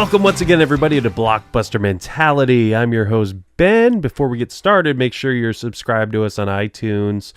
Welcome once again, everybody, to Blockbuster Mentality. I'm your host, Ben. Before we get started, make sure you're subscribed to us on iTunes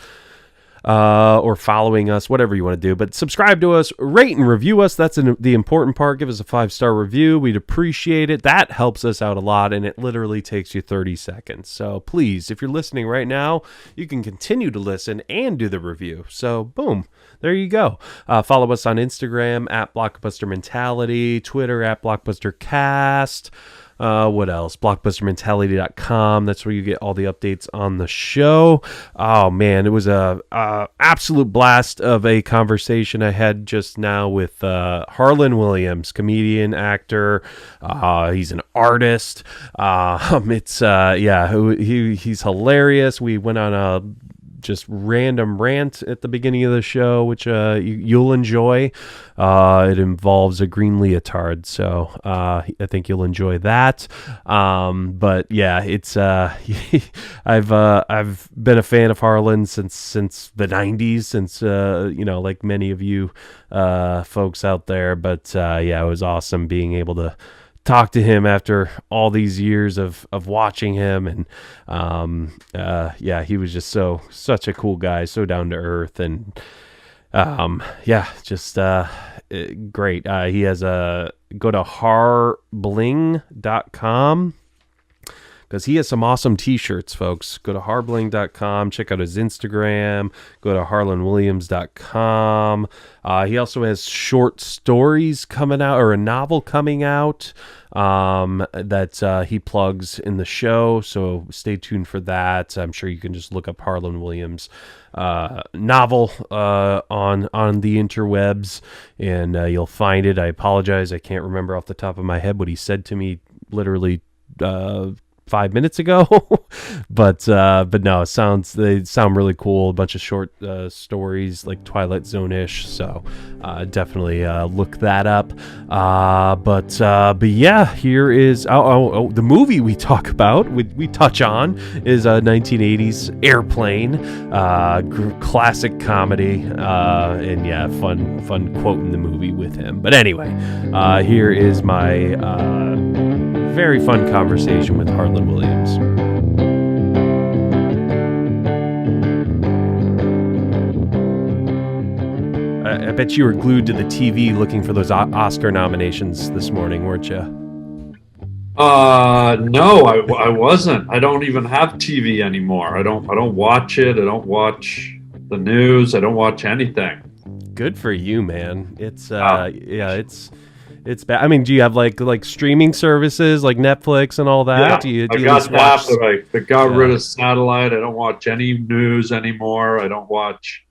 or following us, whatever you want to do. But subscribe to us, rate and review us. That's the important part. Give us a 5-star review. We'd appreciate it. That helps us out a lot, and it literally takes you 30 seconds. So please, if you're listening right now, you can continue to listen and do the review. So boom. There you go. Follow us on Instagram at Blockbuster Mentality, Twitter at BlockbusterCast. What else? BlockbusterMentality.com. That's where you get all the updates on the show. Oh man, it was a absolute blast of a conversation I had just now with Harland Williams, comedian, actor. He's an artist. He's hilarious. We went on a just random rant at the beginning of the show, which you'll enjoy. It involves a green leotard, so I think you'll enjoy that. But yeah, it's I've been a fan of Harlan since the 90s, since like many of you folks out there. But it was awesome being able to talk to him after all these years of watching him, and he was just such a cool guy, so down to earth, and great. He has go to harbling.com because he has some awesome t-shirts, folks. Go to harbling.com, check out his Instagram, go to harlandwilliams.com. He also has short stories coming out, or a novel coming out, that he plugs in the show, so stay tuned for that. I'm sure you can just look up Harland Williams novel on the interwebs, and you'll find it. I apologize, I can't remember off the top of my head what he said to me literally 5 minutes ago, but no, they sound really cool. A bunch of short stories, like Twilight Zone-ish. So definitely look that up. But yeah, here is the movie we talk about. We touch on is a 1980s Airplane, classic comedy, and yeah, fun quote in the movie with him. But anyway, here is my very fun conversation with Harland Williams. I bet you were glued to the TV looking for those Oscar nominations this morning, weren't you? No, I wasn't. I don't even have TV anymore. I don't watch it. I don't watch the news. I don't watch anything. Good for you, man. It's It's bad. I mean, do you have like streaming services like Netflix and all that? Yeah, I got that, but I got rid of satellite. I don't watch any news anymore. I don't watch.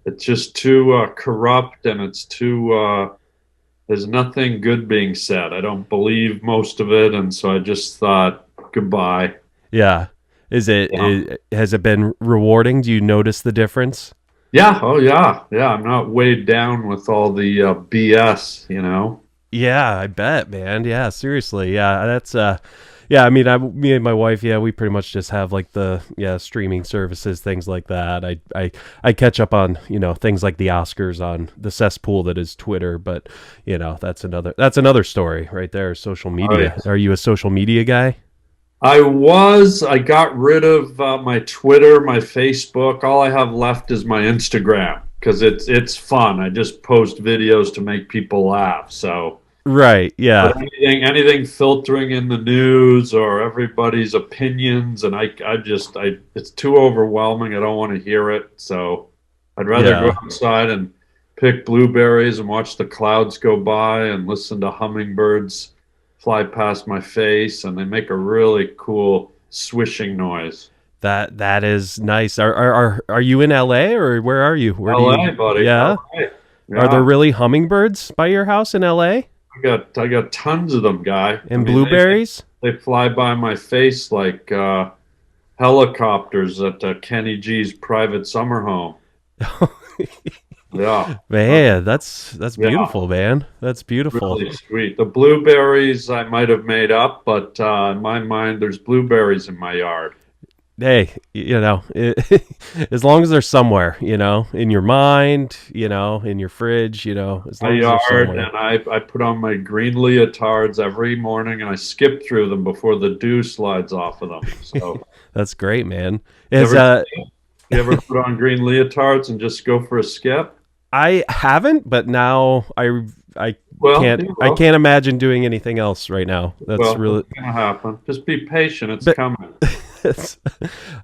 It's just too corrupt, and it's too. There's nothing good being said. I don't believe most of it, and so I just thought goodbye. Yeah. Has it been rewarding? Do you notice the difference? Yeah. Oh yeah. Yeah. I'm not weighed down with all the BS. Yeah, I bet, man. Yeah, seriously. Yeah, that's I mean, me and my wife, we pretty much just have like the streaming services, things like that. I catch up on, things like the Oscars on the cesspool that is Twitter, but that's another story right there, social media. Oh, yes. Are you a social media guy? I got rid of my Twitter, my Facebook. All I have left is my Instagram, because it's fun. I just post videos to make people laugh. So right, yeah. Anything filtering in the news or everybody's opinions, and it's too overwhelming. I don't want to hear it. So I'd rather go outside and pick blueberries and watch the clouds go by and listen to hummingbirds fly past my face, and they make a really cool swishing noise. That is nice. Are you in LA, or where are you? LA, buddy. Yeah? LA. Yeah. Are there really hummingbirds by your house in LA? I got tons of them, guy. And blueberries? They fly by my face like helicopters at Kenny G's private summer home. Yeah, man, that's beautiful, man. That's beautiful. Really sweet. The blueberries I might have made up, but in my mind, there's blueberries in my yard. hey, as long as they're somewhere, in your mind, in your fridge, as My long as they're yard, somewhere. and I put on my green leotards every morning, and I skip through them before the dew slides off of them. So, That's great, man. you Is ever you ever put on green leotards and just go for a skip? I haven't, but now I Well, can't you I will. can't imagine doing anything else right now. That's Well, really it's gonna happen. Just be patient. It's but coming. it's,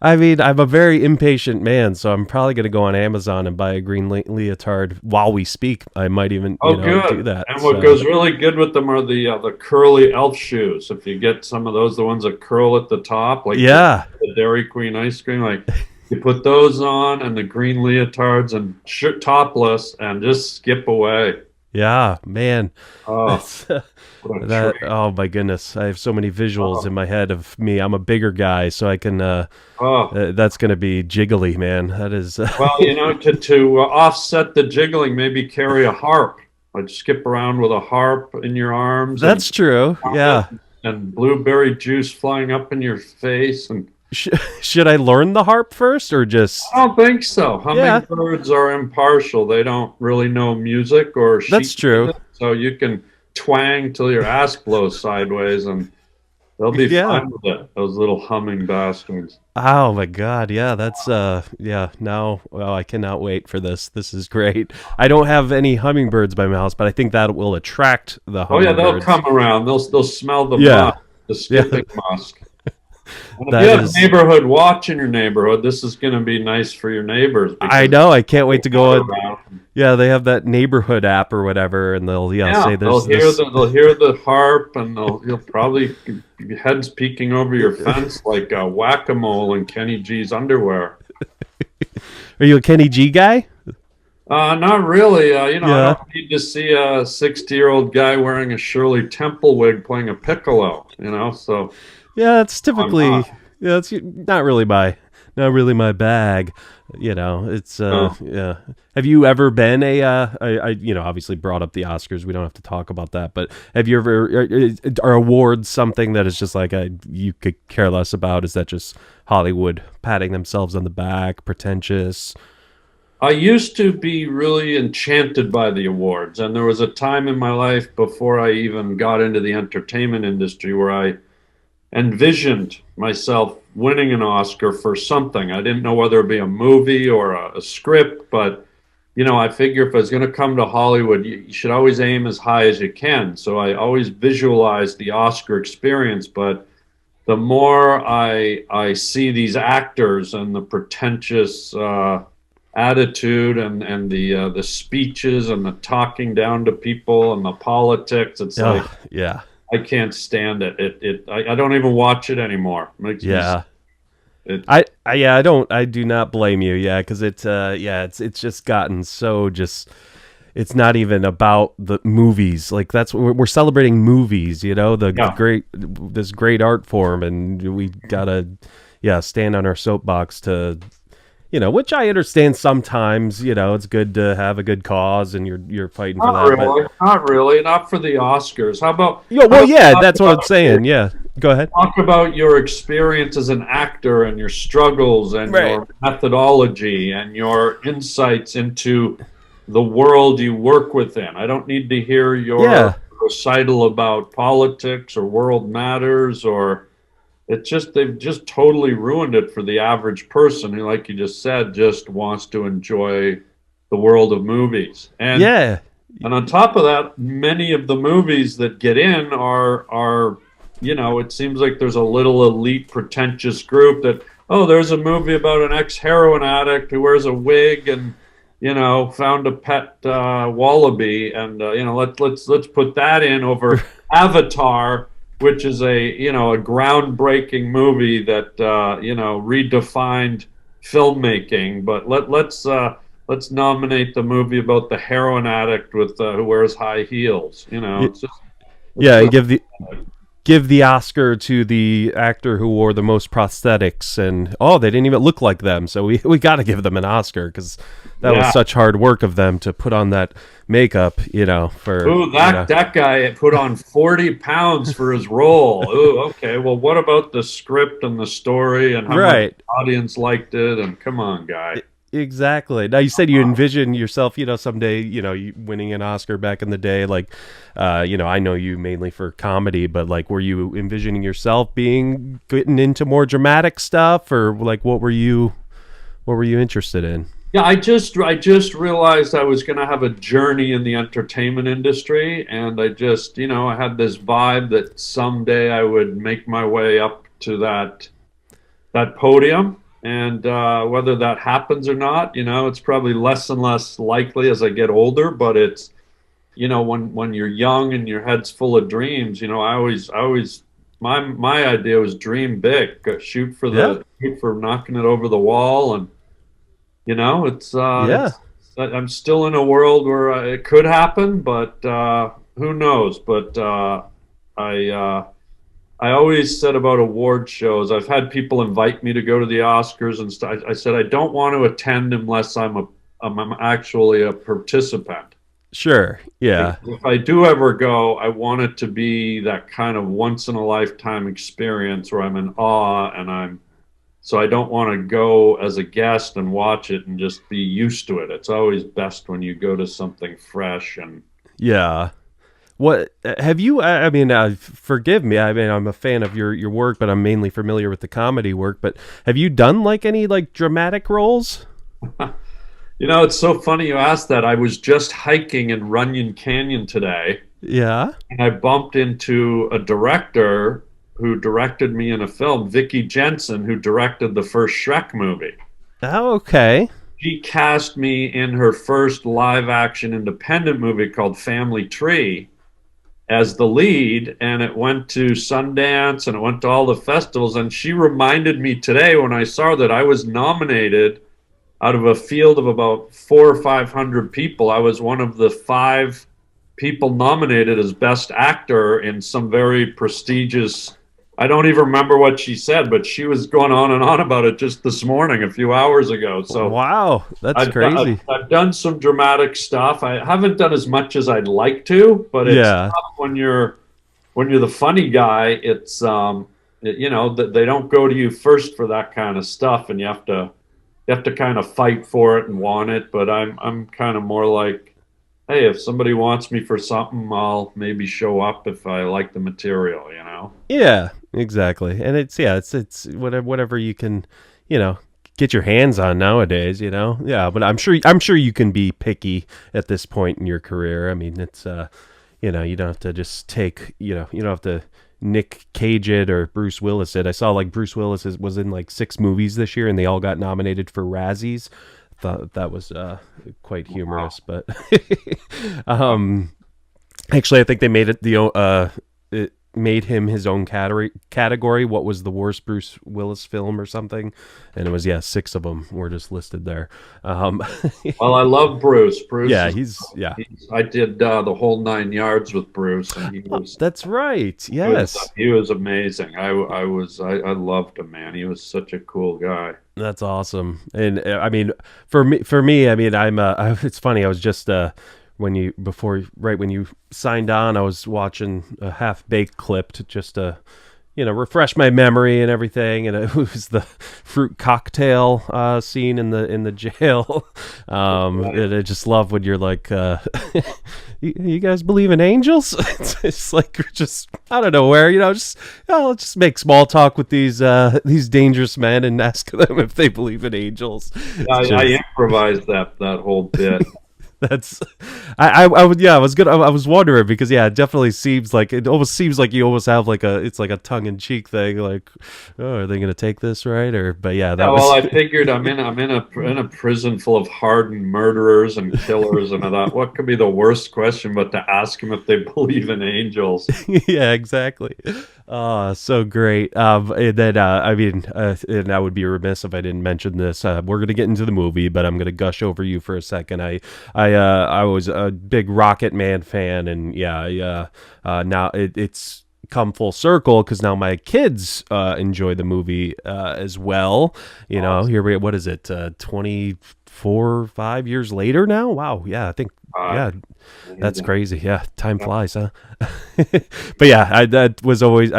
I mean, I'm a very impatient man, so I'm probably going to go on Amazon and buy a green leotard while we speak. I might even, Oh, do good. that. And what So, goes really good with them are the curly elf shoes. If you get some of those, the ones that curl at the top, like yeah. the Dairy Queen ice cream, like you put those on and the green leotards and shirt topless and just skip away. Yeah, man. Oh, That's what a that treat. oh my goodness. I have so many visuals in Oh, my head of me. I'm a bigger guy, so I can oh. that's going to be jiggly, man. That is Well, to offset the jiggling, maybe carry a harp. I'd skip around with a harp in your arms and That's true. Yeah. blueberry juice flying up in your face. And Sh- should I learn the harp first or I just don't think so. yeah, Hummingbirds are impartial. They don't really know music or that's sheet true. music, so you can twang till your ass blows sideways, and they'll be Yeah. fine with it. Those little humming bastards. Oh my god, yeah, that's yeah, now well, I cannot wait for this. This is great. I don't have any hummingbirds by my house, but I think that will attract the Oh yeah, they'll hummingbirds. come around. They'll smell the Yeah. musk, the Yeah. skipping musk. And if you That have is neighborhood watch in your neighborhood, this is going to be nice for your neighbors I because know, I can't wait to they'll go be on. around. Yeah, they have that neighborhood app or whatever and they'll Yeah, say there's this they'll hear the harp, and you'll probably heads peeking over your fence like whack-a-mole in Kenny G's underwear. Are you a Kenny G guy? Not really. I Yeah. don't need to see a 60-year-old guy wearing a Shirley Temple wig playing a piccolo. So Yeah, it's I'm typically not. it's not really my bag. It's No. yeah. Have you ever been I obviously brought up the Oscars. We don't have to talk about that, but have you ever are awards something that is just like you could care less about? Is that just Hollywood patting themselves on the back, pretentious? I used to be really enchanted by the awards, and there was a time in my life before I even got into the entertainment industry where I envisioned myself winning an Oscar for something. I didn't know whether it be a movie or a script, but I figure if I was going to come to Hollywood, you should always aim as high as you can. So I always visualized the Oscar experience, but the more I see these actors and the pretentious attitude and the speeches and the talking down to people and the politics, it's like Oh, yeah. I can't stand it. I don't even watch it anymore. It makes me Yeah. it. I do not blame you. Yeah, because it's just gotten so just. It's not even about the movies. Like that's what we're celebrating movies. The Yeah. great this great art form, and we gotta stand on our soapbox to which I understand sometimes. It's good to have a good cause, and you're fighting for Not that. But really. Not really. Not for the Oscars. well, How about yeah, talk that's what I'm about saying. Yeah, go ahead. talk about your experience as an actor and your struggles and Right. your methodology and your insights into the world you work within. I don't need to hear your Yeah. recital about politics or world matters or they've just totally ruined it for the average person who, like you just said, just wants to enjoy the world of movies. Yeah. And on top of that, many of the movies that get in are it seems like there's a little elite pretentious group that, oh, there's a movie about an ex-heroin addict who wears a wig and found a pet wallaby, and let's put that in over Avatar, which is a groundbreaking movie that redefined filmmaking. But let's nominate the movie about the heroin addict with who wears high heels. Y- It's just let's Yeah. put Give the it. give the Oscar to the actor who wore the most prosthetics, and they didn't even look like them, so we got to give them an Oscar because that was such hard work of them to put on that makeup, for that guy put on 40 pounds for his role. Ooh, okay. Well, what about the script and the story and how much the audience liked it? And come on, guy. Exactly. Now, you said you envision yourself, someday, you winning an Oscar back in the day. Like, I know you mainly for comedy, but like, were you envisioning yourself getting into more dramatic stuff, or like, what were you interested in? Yeah, I just realized I was going to have a journey in the entertainment industry, and I just, I had this vibe that someday I would make my way up to that podium. And whether that happens or not, it's probably less and less likely as I get older. But it's, when you're young and your head's full of dreams, I always, my idea was dream big, shoot for knocking it over the wall, and I'm still in a world where it could happen, but who knows? But I always said about award shows, I've had people invite me to go to the Oscars and stuff. I said, I don't want to attend unless I'm actually a participant. Sure. Yeah. If I do ever go, I want it to be that kind of once in a lifetime experience where I'm in awe, so I don't want to go as a guest and watch it and just be used to it. It's always best when you go to something fresh and. Yeah. What have you? I mean, forgive me. I mean, I'm a fan of your work, but I'm mainly familiar with the comedy work. But have you done like any like dramatic roles? It's so funny you asked that. I was just hiking in Runyon Canyon today. Yeah. And I bumped into a director who directed me in a film, Vicki Jensen, who directed the first Shrek movie. Oh, okay. She cast me in her first live action independent movie called Family Tree as the lead, and it went to Sundance and it went to all the festivals. And she reminded me today when I saw that I was nominated out of a field of about 400 or 500 people. I was one of the 5 people nominated as best actor in some very prestigious. I don't even remember what she said, but she was going on and on about it just this morning, a few hours ago. So wow, that's crazy. I've done some dramatic stuff. I haven't done as much as I'd like to, but it's tough when you're the funny guy. It's they don't go to you first for that kind of stuff, and you have to kind of fight for it and want it. But I'm kind of more like, hey, if somebody wants me for something, I'll maybe show up if I like the material, Yeah, exactly. And it's whatever you can, get your hands on nowadays, Yeah, but I'm sure you can be picky at this point in your career. I mean, it's you don't have to just take, you don't have to Nick Cage it or Bruce Willis it. I saw like Bruce Willis was in like 6 movies this year and they all got nominated for Razzies. Thought that was quite humorous, but actually I think they made it made him his own category. What was the worst Bruce Willis film or something? And it was 6 of them were just listed there. Well, I love Bruce. I did the whole 9 yards with Bruce, and he was. That's right. Yes, he was amazing. I loved him, man. He was such a cool guy. That's awesome. And I mean, for me, I mean, it's funny. I was just when you signed on, I was watching a half-baked clip to just refresh my memory and everything, and it was the fruit cocktail scene in the jail. And I just love when you're like, you guys believe in angels? It's like you're just, I don't know where, just make small talk with these dangerous men and ask them if they believe in angels. I improvised that whole bit. That's I was good. I was wondering because it definitely seems like you almost have like it's like a tongue-in-cheek thing, like, oh, are they going to take this right? I figured I'm in a prison full of hardened murderers and killers, and I thought, what could be the worst question but to ask them if they believe in angels? Yeah, exactly. So great. And then and I would be remiss if I didn't mention this. We're going to get into the movie, but I'm going to gush over you for a second. I was a big Rocket Man fan, and now it's come full circle because now my kids enjoy the movie as well. You know, here we what is it? 5 years later now. Wow, yeah, I think yeah, that's crazy. Yeah, time flies, huh? But yeah, that was always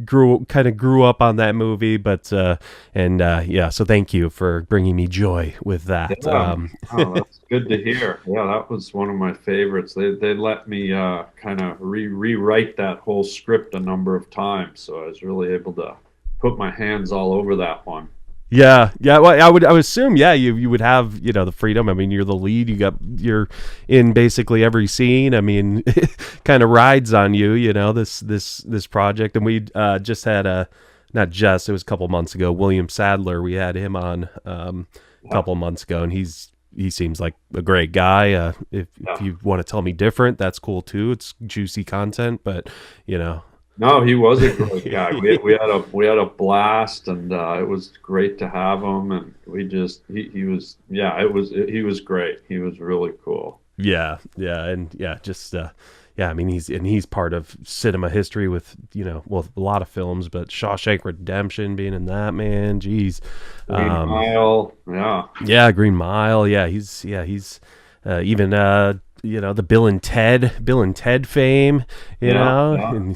grew up on that movie, but yeah, so thank you for bringing me joy with that. Yeah. Oh, that's good to hear. Yeah, that was one of my favorites. They let me kind of rewrite that whole script a number of times, so I was really able to put my hands all over that one. Yeah, yeah. Well, I would assume, yeah, you would have, you know, the freedom. I mean, you're the lead. You're in basically every scene. I mean, it kind of rides on you, you know, this project. And we just had not just, it was a couple months ago, William Sadler. We had him on a couple months ago, and he seems like a great guy. If you want to tell me different, that's cool too. It's juicy content, but you know. No, he was a great guy. We had a blast, and it was great to have him. And he was he was great. He was really cool. Yeah, yeah, and yeah, just yeah. I mean, he's part of cinema history with, you know, well, a lot of films, but Shawshank Redemption being in that, man, geez. Green Mile, yeah, yeah, Green Mile, yeah. He's even you know, the Bill and Ted fame, you know. Yeah. And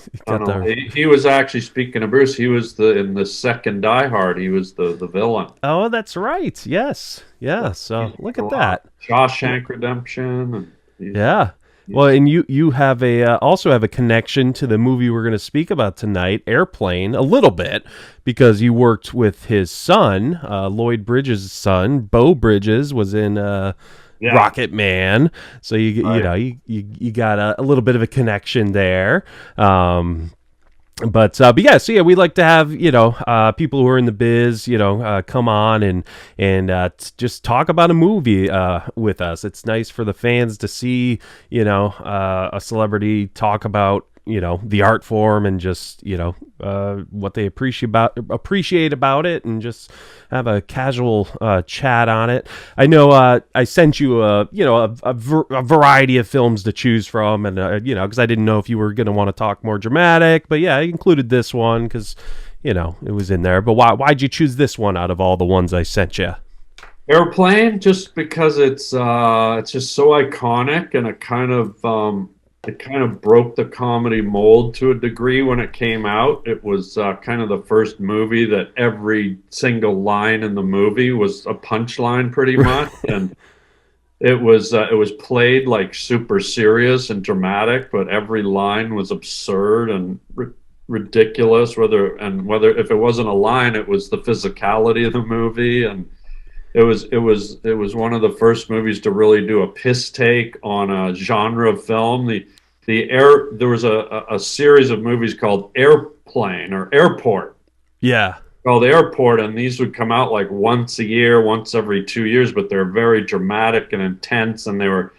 he was actually, speaking of Bruce, he was in the second Die Hard. He was the villain. Oh, that's right. Yes, yeah. So look at that. Shawshank Redemption. Yeah. Well, and you have also have a connection to the movie we're going to speak about tonight, Airplane, a little bit, because you worked with his son, Lloyd Bridges' son, Beau Bridges, was in. Rocket Man, so you know you got a little bit of a connection there, but yeah, so yeah, we like to have, you know, people who are in the biz, you know, come on and just talk about a movie with us. It's nice for the fans to see, you know, a celebrity talk about, you know, the art form and just, you know, what they appreciate about it, and just have a casual chat on it. I know I sent you a variety of films to choose from, and you know, because I didn't know if you were going to want to talk more dramatic, but yeah, I included this one because, you know, it was in there. But why'd you choose this one out of all the ones I sent you? Airplane, just because it's just so iconic, and it kind of broke the comedy mold to a degree when it came out. It was kind of the first movie that every single line in the movie was a punchline, pretty much, and it was played like super serious and dramatic, but every line was absurd and ridiculous. Whether if it wasn't a line, it was the physicality of the movie, and it was one of the first movies to really do a piss take on a genre of film. There was a series of movies called Airplane or Airport. Yeah. Called Airport, and these would come out like once a year, once every 2 years, but they're very dramatic and intense, and they were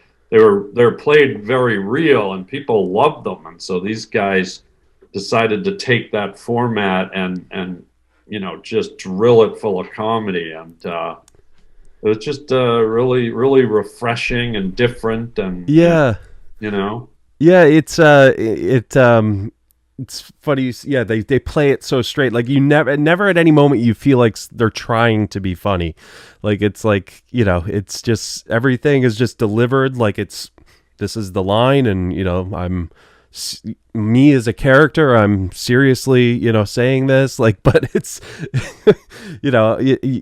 played very real, and people loved them. And so these guys decided to take that format and you know, just drill it full of comedy, and it was just really, really refreshing and different, and yeah, you know. Yeah, it's funny. Yeah, they play it so straight. Like you never at any moment you feel like they're trying to be funny. Like it's like, you know, it's just everything is just delivered like this is the line, and you know, me as a character, I'm seriously, you know, saying this, like, but it's, you know,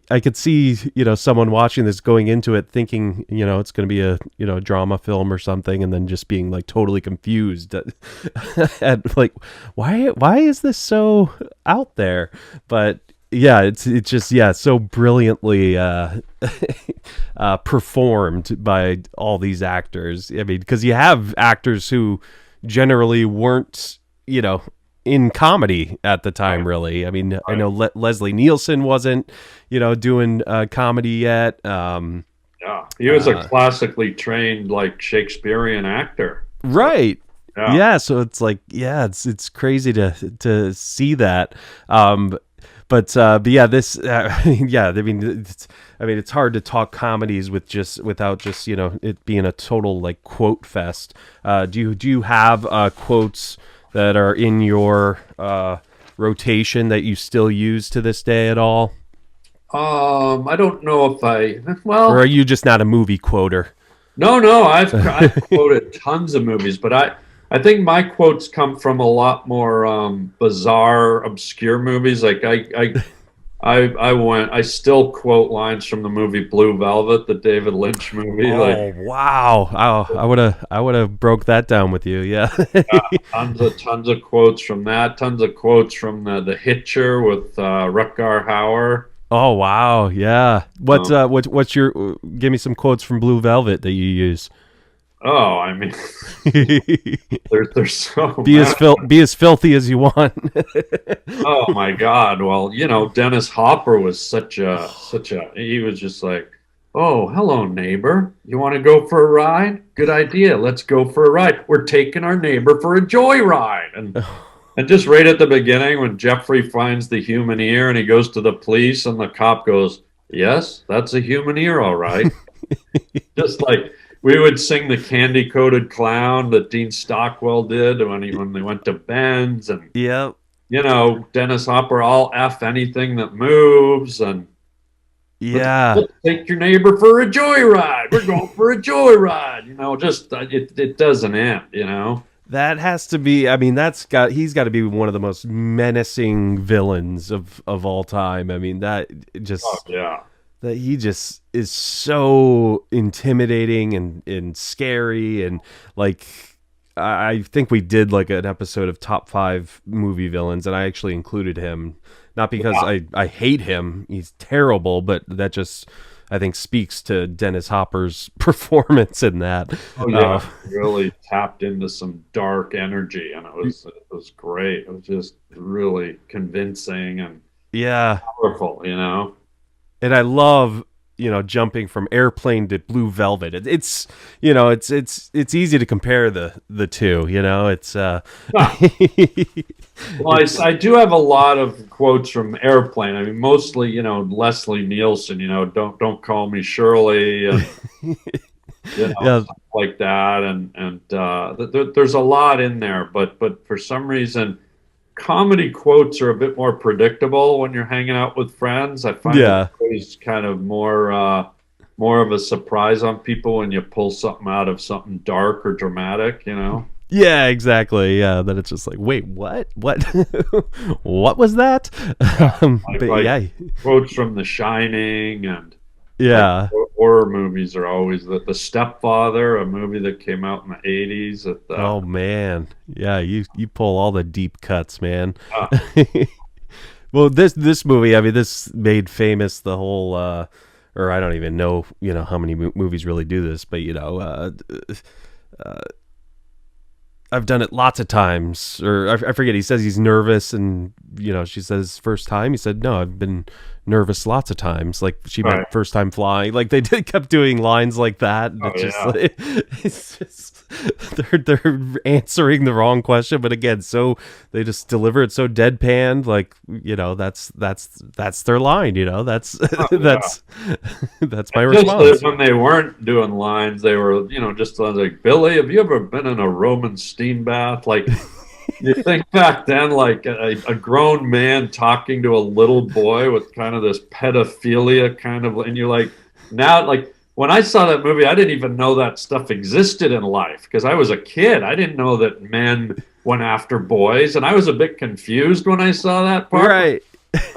I could see, you know, someone watching this going into it thinking, you know, it's going to be a, you know, drama film or something, and then just being like totally confused at like, why is this so out there? But yeah, it's just, yeah, so brilliantly performed by all these actors. I mean, because you have actors who generally weren't, you know, in comedy at the time, really. I mean, right. I know Leslie Nielsen wasn't, you know, doing comedy yet. Yeah, he was a classically trained, like, Shakespearean actor. Right. Yeah. So it's like, yeah, it's crazy to see that. But yeah, this, yeah, I mean, it's hard to talk comedies without just, you know, it being a total like quote fest. Do you have quotes that are in your rotation that you still use to this day at all? I don't know if Or are well, you just not a movie quoter? no, I've quoted tons of movies, but I think my quotes come from a lot more bizarre, obscure movies. Like I still quote lines from the movie Blue Velvet, the David Lynch movie. Oh Like wow! Oh, I would have broke that down with you. Yeah. tons of quotes from that, tons of quotes from the Hitcher with Rutger Hauer. Oh wow! Yeah. What's Um, what's your? Give me some quotes from Blue Velvet that you use. oh, I mean, there's so many. Be as filthy as you want. Oh my God. Well, Dennis Hopper was such a he was just like, "Oh, hello neighbor. You want to go for a ride? Good idea. Let's go for a ride. We're taking our neighbor for a joyride." And just right at the beginning when Jeffrey finds the human ear and he goes to the police and the cop goes, "Yes, that's a human ear, all right." Just like we would sing the Candy Coated Clown that Dean Stockwell did when they went to Ben's, and Yep. Dennis Hopper, all F anything that moves, and let's, Yeah. let's take your neighbor for a joyride. We're going for a joyride. Just it doesn't end. That has to be. I mean, he's got to be one of the most menacing villains of all time. I mean, that Oh just yeah. that he just is so intimidating and scary, and like I think we did like an episode of top 5 movie villains, and I actually included him, not because Yeah. I hate him, he's terrible, but that just I think speaks to Dennis Hopper's performance in that. Oh yeah. Really tapped into some dark energy, and it was great. It was just really convincing and Yeah, powerful. and I love jumping from Airplane to Blue Velvet. It's easy to compare the two. It's Ah, well, I do have a lot of quotes from Airplane. I mean, mostly, Leslie Nielsen, don't call me Shirley, and yeah, stuff like that, and there's a lot in there, but for some reason, comedy quotes are a bit more predictable when you're hanging out with friends. I find it's yeah. always kind of more of a surprise on people when you pull something out of something dark or dramatic. Yeah, exactly. Yeah, that it's just like, wait, what? What was that? But Like yeah, quotes from The Shining and like yeah. horror movies are always the Stepfather, a movie that came out in the 80s. Oh man, yeah. You pull all the deep cuts, man. Uh, Well, this movie, I mean, this made famous the whole, or I don't even know, how many movies really do this, but I've done it lots of times, or I forget. He says he's nervous, and she says first time. He said no, I've been nervous lots of times. Like she meant right. first time flying. Like they kept doing lines like that, and Oh it's just yeah. like, it's just they're answering the wrong question, but again, so they just deliver it so deadpan. Like that's their line. That's Oh yeah. that's my Just that response. when they weren't doing lines, they were, just like, Billy, have you ever been in a Roman steam bath? Like, you think back then, like a grown man talking to a little boy with kind of this pedophilia kind of, and you're like, now, like, when I saw that movie, I didn't even know that stuff existed in life because I was a kid. I didn't know that men went after boys, and I was a bit confused when I saw that part. Right.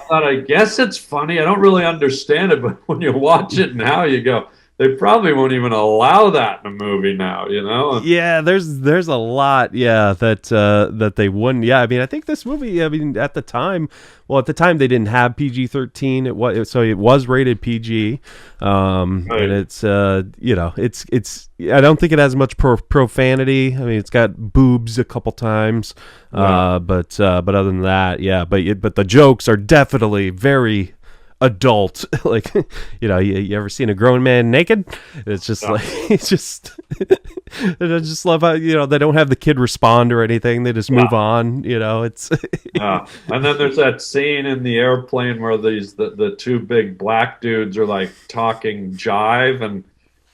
Thought, I guess it's funny. I don't really understand it, but when you watch it now, you go, they probably won't even allow that in a movie now. And, Yeah, there's a lot, yeah, that they wouldn't. Yeah, I mean, I think this movie, I mean, at the time, they didn't have PG-13. It was rated PG, right. and it's it's I don't think it has much profanity. I mean, it's got boobs a couple times, Yeah. but other than that, yeah, but the jokes are definitely very adult. Like you ever seen a grown man naked? It's just Yeah. like it's just and I just love how they don't have the kid respond or anything, they just move on. It's Yeah. And then there's that scene in the airplane where the two big black dudes are like talking jive,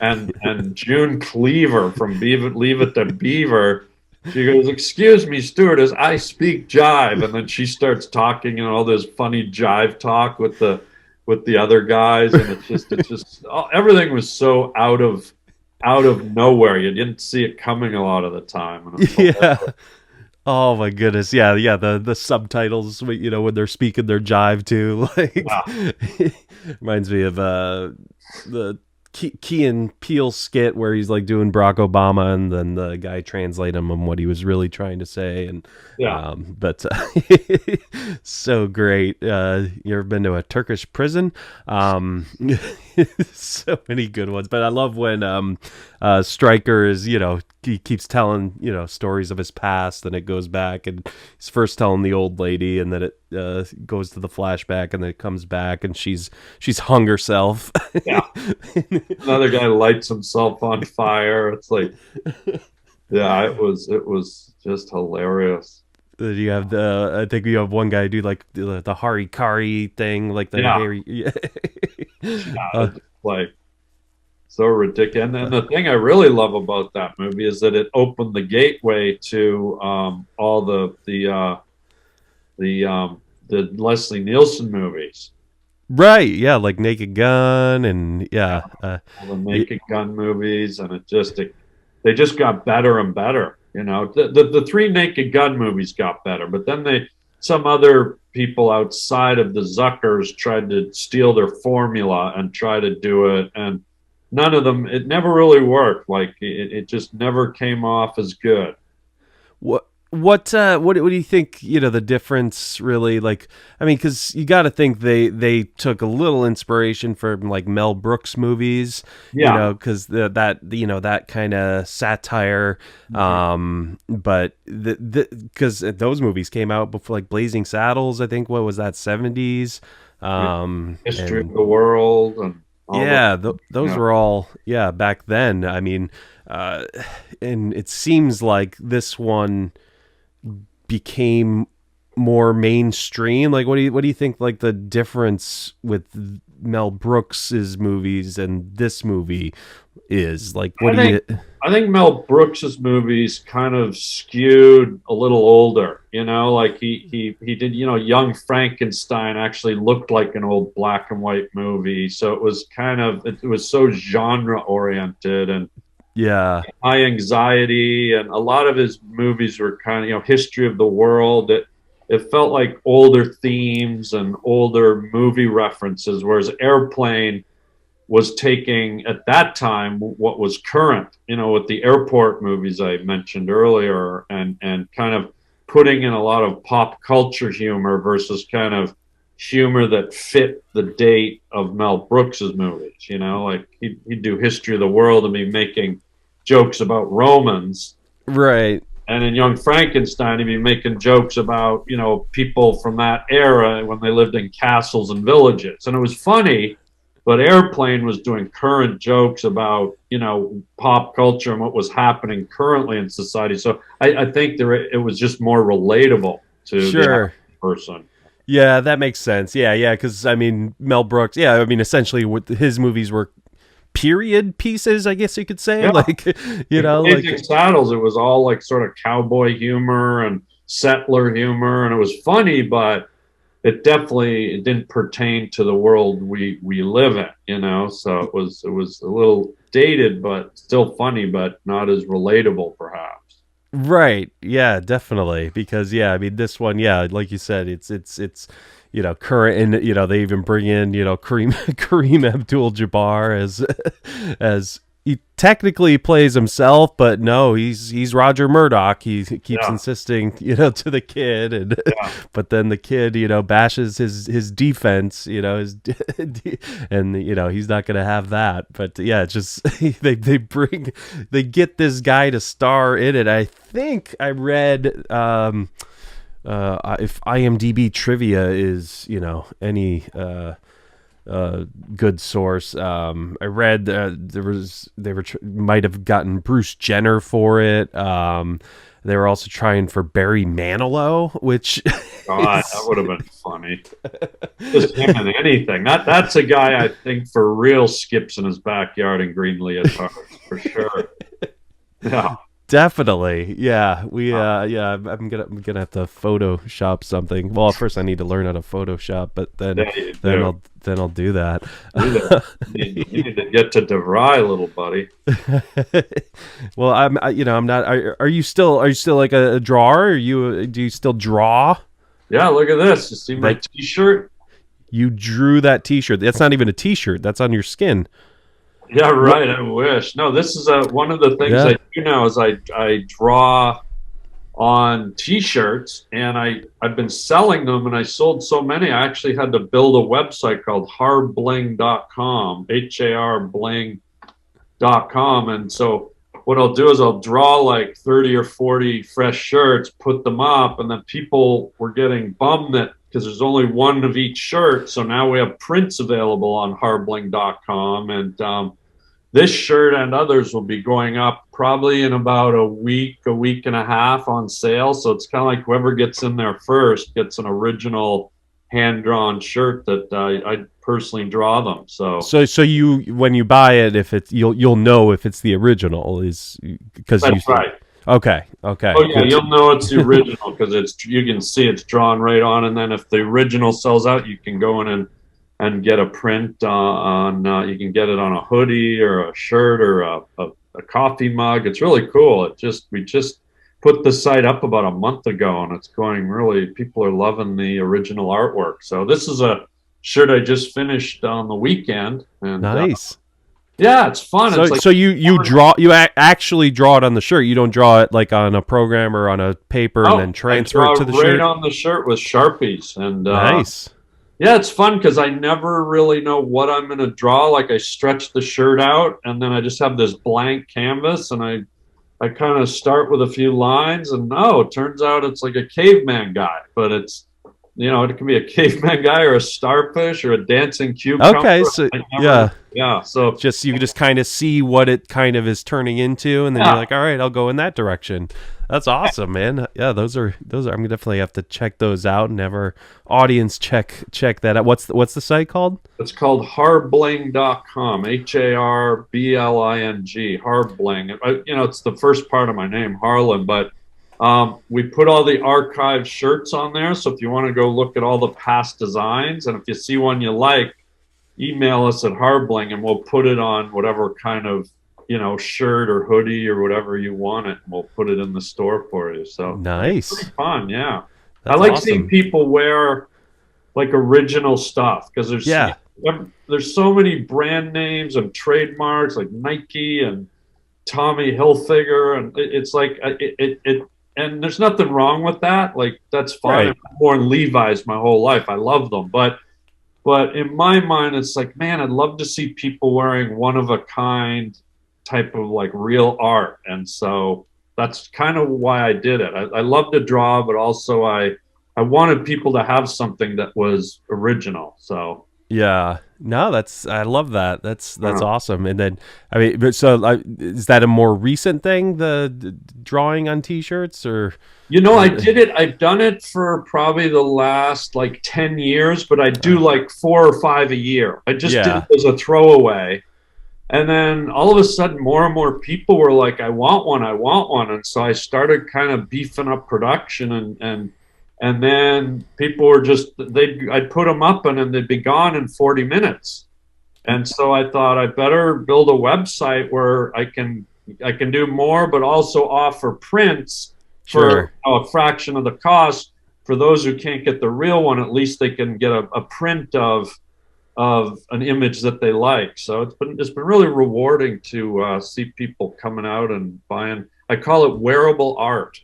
and June Cleaver from Leave It to Beaver She goes, "Excuse me, stewardess, I speak jive," and then she starts talking and all this funny jive talk with the other guys, and it's just everything was so out of nowhere. You didn't see it coming a lot of the time, and it was Yeah. hilarious. Oh my goodness. Yeah, yeah, the subtitles, when they're speaking their jive too, Yeah, like reminds me of the Key and Peele skit where he's like doing Barack Obama and then the guy translating him what he was really trying to say. And yeah. but so great. You ever been to a Turkish prison? So many good ones. But I love when Stryker is, he keeps telling, stories of his past, and it goes back, and he's first telling the old lady, and then it goes to the flashback, and then it comes back, and she's hung herself. Yeah. Another guy lights himself on fire. It's like, yeah, it was just hilarious. Then you have I think you have one guy do like the harikari thing, like the Yeah, hairy. yeah, uh, it's like so ridiculous. And then the thing I really love about that movie is that it opened the gateway to all the Leslie Nielsen movies. right, yeah, like Naked Gun, and yeah, All the Naked Gun movies, and they just got better and better. The three Naked Gun movies got better, but then some other people outside of the Zuckers tried to steal their formula and try to do it, and none of them. It never really worked. Like it just never came off as good. what do you think, the difference really, like, I mean, because you got to think they took a little inspiration from like Mel Brooks movies, Yeah. because that kind of satire, but because those movies came out before, like Blazing Saddles, I think, what was that, 70s, History of and the world and all the yeah, those yeah. were all, yeah, back then. I mean, and it seems like this one became more mainstream. Like, what do you think? Like the difference with Mel Brooks's movies and this movie is like. What I do think you? I think Mel Brooks's movies kind of skewed a little older. Like he did. Young Frankenstein actually looked like an old black and white movie, so it was it was so genre oriented and Yeah, high anxiety, and a lot of his movies were kind of history of the world. It felt like older themes and older movie references, whereas Airplane was taking at that time what was current, with the airport movies I mentioned earlier, and kind of putting in a lot of pop culture humor versus kind of humor that fit the date of Mel Brooks's movies. Like he'd do History of the World and be making jokes about Romans, right. and in Young Frankenstein, he'd be making jokes about people from that era when they lived in castles and villages, and it was funny. But Airplane was doing current jokes about pop culture and what was happening currently in society. So I think it was just more relatable to the Sure. average person. Yeah, that makes sense. Yeah, yeah, because I mean, Mel Brooks. Yeah, I mean, essentially, what his movies were period pieces, I guess you could say. Yeah, Like, Blazing like. Saddles, it was all like sort of cowboy humor and settler humor, and it was funny, but it didn't pertain to the world we live in. So it was a little dated, but still funny, but not as relatable, perhaps. Right. Yeah, definitely. Because yeah, I mean this one, yeah, like you said, it's current, and they even bring in, Kareem Kareem Abdul-Jabbar as as he technically plays himself, but no, he's Roger Murdoch. He keeps Yeah, insisting, to the kid, and yeah, but then the kid, bashes his defense, his and he's not going to have that. But yeah, it's just they get this guy to star in it. I think I read if IMDb trivia is any good source. I read might have gotten Bruce Jenner for it. They were also trying for Barry Manilow, which God, that is, would have been funny. Just him in anything. That's a guy I think for real skips in his backyard in Green Leotards for sure. Yeah, Definitely. Yeah. I'm gonna have to Photoshop something. Well, first I need to learn how to Photoshop, but then Yeah, you then do. I'll then I'll do that. You need to get to DeVry, little buddy. Well, I'm not. Are you still? Are you still like a drawer? Do you still draw? Yeah, look at this. You see my That T-shirt? you drew that T-shirt. That's not even a T-shirt. That's on your skin. Yeah, What? right. I wish. No, this is one of the things Yeah. I do now is I draw on T-shirts, and I've been selling them, and I sold so many. I actually had to build a website called harbling.com, HARbling.com, and so what I'll do is I'll draw like 30 or 40 fresh shirts, put them up, and then people were getting bummed that because there's only one of each shirt, so now we have prints available on harbling.com, and this shirt and others will be going up probably in about a week and a half on sale. So it's kind of like whoever gets in there first gets an original hand-drawn shirt that I personally draw them. So So you when you buy it, if it's you'll know if it's the original is because you. that's right. Okay. Okay. Oh yeah, Good. you'll know it's the original because you can see it's drawn right on, and then if the original sells out, you can go in and get a print on you can get it on a hoodie or a shirt or a coffee mug. It's really cool. We just put the site up about a month ago, and it's going really, people are loving the original artwork. So this is a shirt I just finished on the weekend, and Nice. yeah, it's fun. So It's like so actually draw it on the shirt. You don't draw it like on a program or on a paper and oh, then I transfer draw it to the right shirt. on the shirt with Sharpies, and Nice. yeah, it's fun because I never really know what I'm going to draw. Like I stretch the shirt out, and then I just have this blank canvas, and I kind of start with a few lines, and it turns out it's like a caveman guy, but it's it can be a caveman guy or a starfish or a dancing cucumber. Okay. So Yeah. So just you just kind of see what it kind of is turning into, and then you're yeah, like, all right, I'll go in that direction. That's awesome, man. Yeah, those are. I'm gonna definitely have to check those out and have our audience check that out. What's the site called? it's called harbling.com, HARBLING, harbling. It's the first part of my name, Harland, but we put all the archived shirts on there. So if you want to go look at all the past designs, and if you see one you like, email us at Harbling, and we'll put it on whatever kind of shirt or hoodie or whatever you want it, and we'll put it in the store for you. So it's Nice. pretty fun. Yeah, I That's like awesome. seeing people wear like original stuff because Yeah. there's so many brand names and trademarks like Nike and Tommy Hilfiger, and it's like and there's nothing wrong with that. Like that's fine. Right. I've worn Levi's my whole life. I love them, but in my mind, it's like, man, I'd love to see people wearing one of a kind type of like real art, and so that's kind of why I did it. I love to draw, but also I wanted people to have something that was original. So Yeah. No, I love that. That's uh, awesome. And then I mean, but is that a more recent thing, the drawing on T-shirts, or? I did it. I've done it for probably the last like 10 years, but I do like 4 or 5 a year. I just did Yeah. it as a throwaway. And then all of a sudden, more and more people were like, I want one, I want one. And so I started kind of beefing up production, and then people were I'd put them up and then they'd be gone in 40 minutes. And so I thought I better build a website where I can do more, but also offer prints for Sure. a fraction of the cost. For those who can't get the real one, at least they can get a print of an image that they like. So it's been really rewarding to see people coming out and buying. I call it wearable art.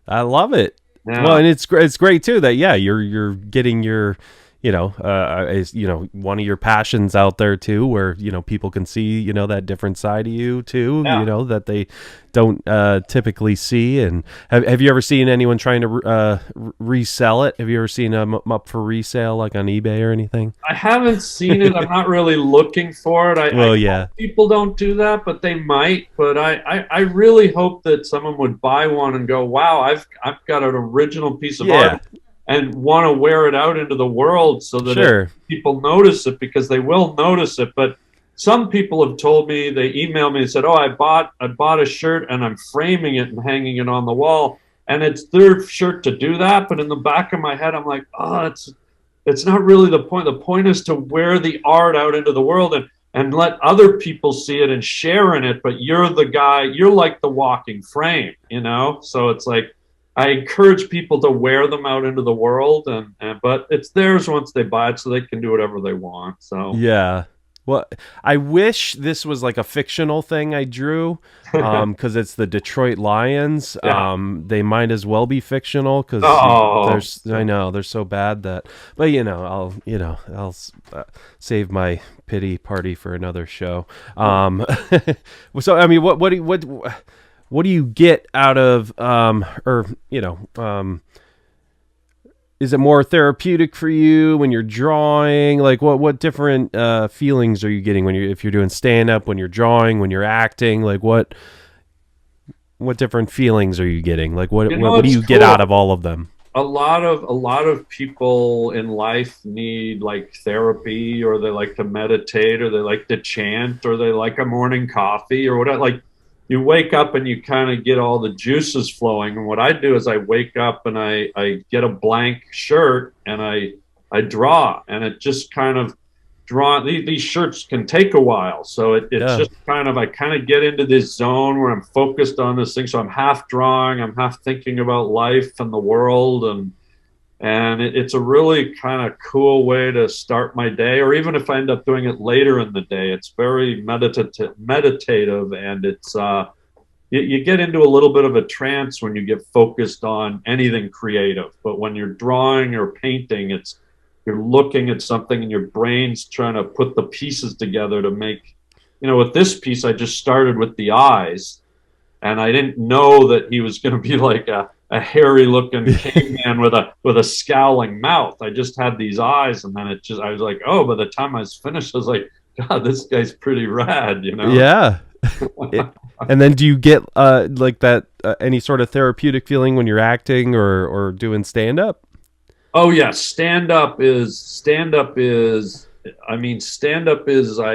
I love it. Well, Yeah, and it's great too that you're getting your one of your passions out there too, where people can see that different side of you too, yeah. that they don't typically see. And have you ever seen anyone trying to resell it? Have you ever seen them up for resale like on eBay or anything? I haven't seen it. I'm not really looking for it. I Well, hope yeah, people don't do that, but they might. But I really hope that someone would buy one and go, wow, I've got an original piece of yeah, art, and want to wear it out into the world so that sure, people notice it, because they will notice it. But some people have told me, they emailed me and said, "Oh, I bought a shirt and I'm framing it and hanging it on the wall." And it's their shirt to do that, but in the back of my head, I'm like, "Oh, it's not really the point. The point is to wear the art out into the world and let other people see it and share in it. But you're the guy. You're like the walking frame, you know. So it's like I encourage people to wear them out into the world, and but it's theirs once they buy it, so they can do whatever they want. So Yeah. Well, I wish this was like a fictional thing I drew, because it's the Detroit Lions. yeah. They might as well be fictional because Oh, there's, I know they're so bad that, but I'll save my pity party for another show. So I mean, what do you get out of, is it more therapeutic for you when you're drawing? Like what different feelings are you getting when if you're doing stand up, when you're drawing, when you're acting? Like what different feelings are you getting? Like what do it's you get cool. out of all of them? A lot of people in life need like therapy, or they like to meditate, or they like to chant, or they like a morning coffee or whatever. Like you wake up and you kind of get all the juices flowing. And what I do is I wake up and I get a blank shirt and I draw, and it just kind of draw. These shirts can take a while, so it's Yeah. just kind of, I kind of get into this zone where I'm focused on this thing. So I'm half drawing, I'm half thinking about life and the world, and it's a really kind of cool way to start my day. Or even if I end up doing it later in the day, it's very meditative, and you get into a little bit of a trance when you get focused on anything creative. But when you're drawing or painting, it's you're looking at something and your brain's trying to put the pieces together to make, with this piece I just started with the eyes, and I didn't know that he was going to be like a hairy looking caveman with a scowling mouth. I just had these eyes, and then I was like, oh, by the time I was finished, I was like, God, this guy's pretty rad. Yeah. It, and then do you get like that any sort of therapeutic feeling when you're acting or doing stand up? Oh yeah, stand up is I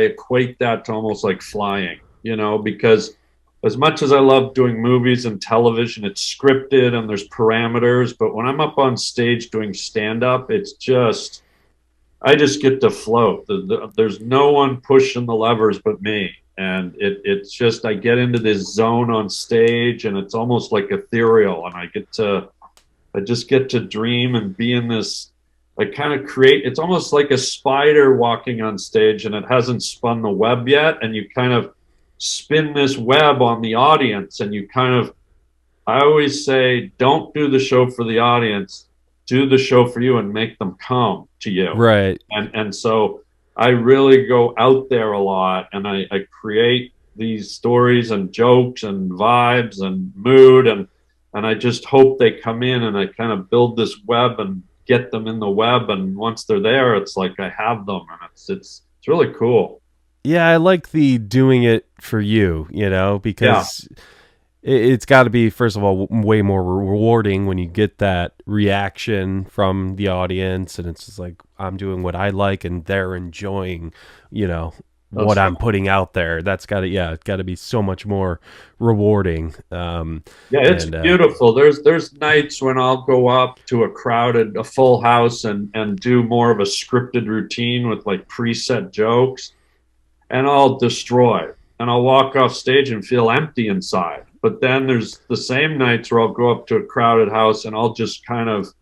equate that to almost like flying, because as much as I love doing movies and television, it's scripted and there's parameters, but when I'm up on stage doing stand up, I just get to float. There's no one pushing the levers but me. And it's just, I get into this zone on stage, and it's almost like ethereal, and I just get to dream and be in this, like, kind of create. It's almost like a spider walking on stage and it hasn't spun the web yet. And you kind of spin this web on the audience. And I always say, don't do the show for the audience, do the show for you and make them come to you. Right. And so I really go out there a lot, and I create these stories and jokes and vibes and mood, and I just hope they come in, and I kind of build this web and get them in the web, and once they're there, it's like I have them, and it's really cool. Yeah, I like the doing it for you, Yeah, because it's got to be, first of all, way more rewarding when you get that reaction from the audience, and it's just like I'm doing what I like and they're enjoying, what that's I'm putting out there. That's got to, yeah, it's got to be so much more rewarding. Yeah, it's And beautiful. There's nights when I'll go up to a full house, and do more of a scripted routine with like preset jokes, and I'll destroy. And I'll walk off stage and feel empty inside. But then there's the same nights where I'll go up to a crowded house and I'll just kind of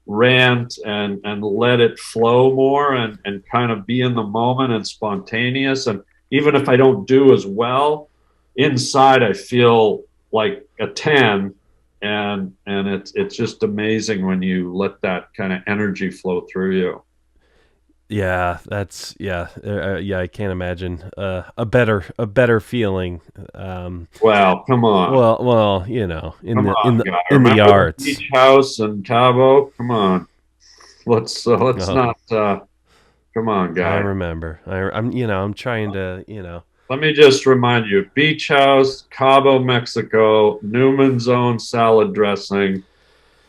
rant and let it flow more, and kind of be in the moment and spontaneous. And even if I don't do as well, inside I feel like a 10. And it's just amazing when you let that kind of energy flow through you. yeah, that's yeah. I can't imagine a better feeling. Well, come on. Well, in Come the in on, the guy. in the Remember the arts. beach house in Cabo? Come on. Let's Oh, not come on, I guy. remember. I'm trying to. Let me just remind you, beach house, Cabo, Mexico, Newman's Own salad dressing,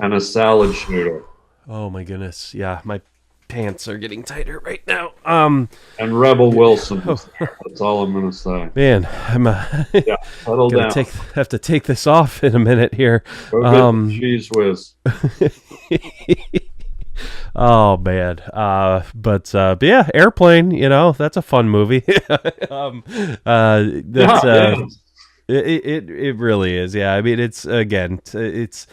and a salad shooter. Oh my goodness. Yeah, my pants are getting tighter right now. And Rebel Wilson was there. That's all I'm going to say. Man, I'm Yeah, settle gonna down. have to take this off in a minute here. Go get the cheese whiz. Oh man, but yeah, Airplane. You know, that's a fun movie. That's Yeah, yeah. it really is. Yeah, I mean, it's again, it's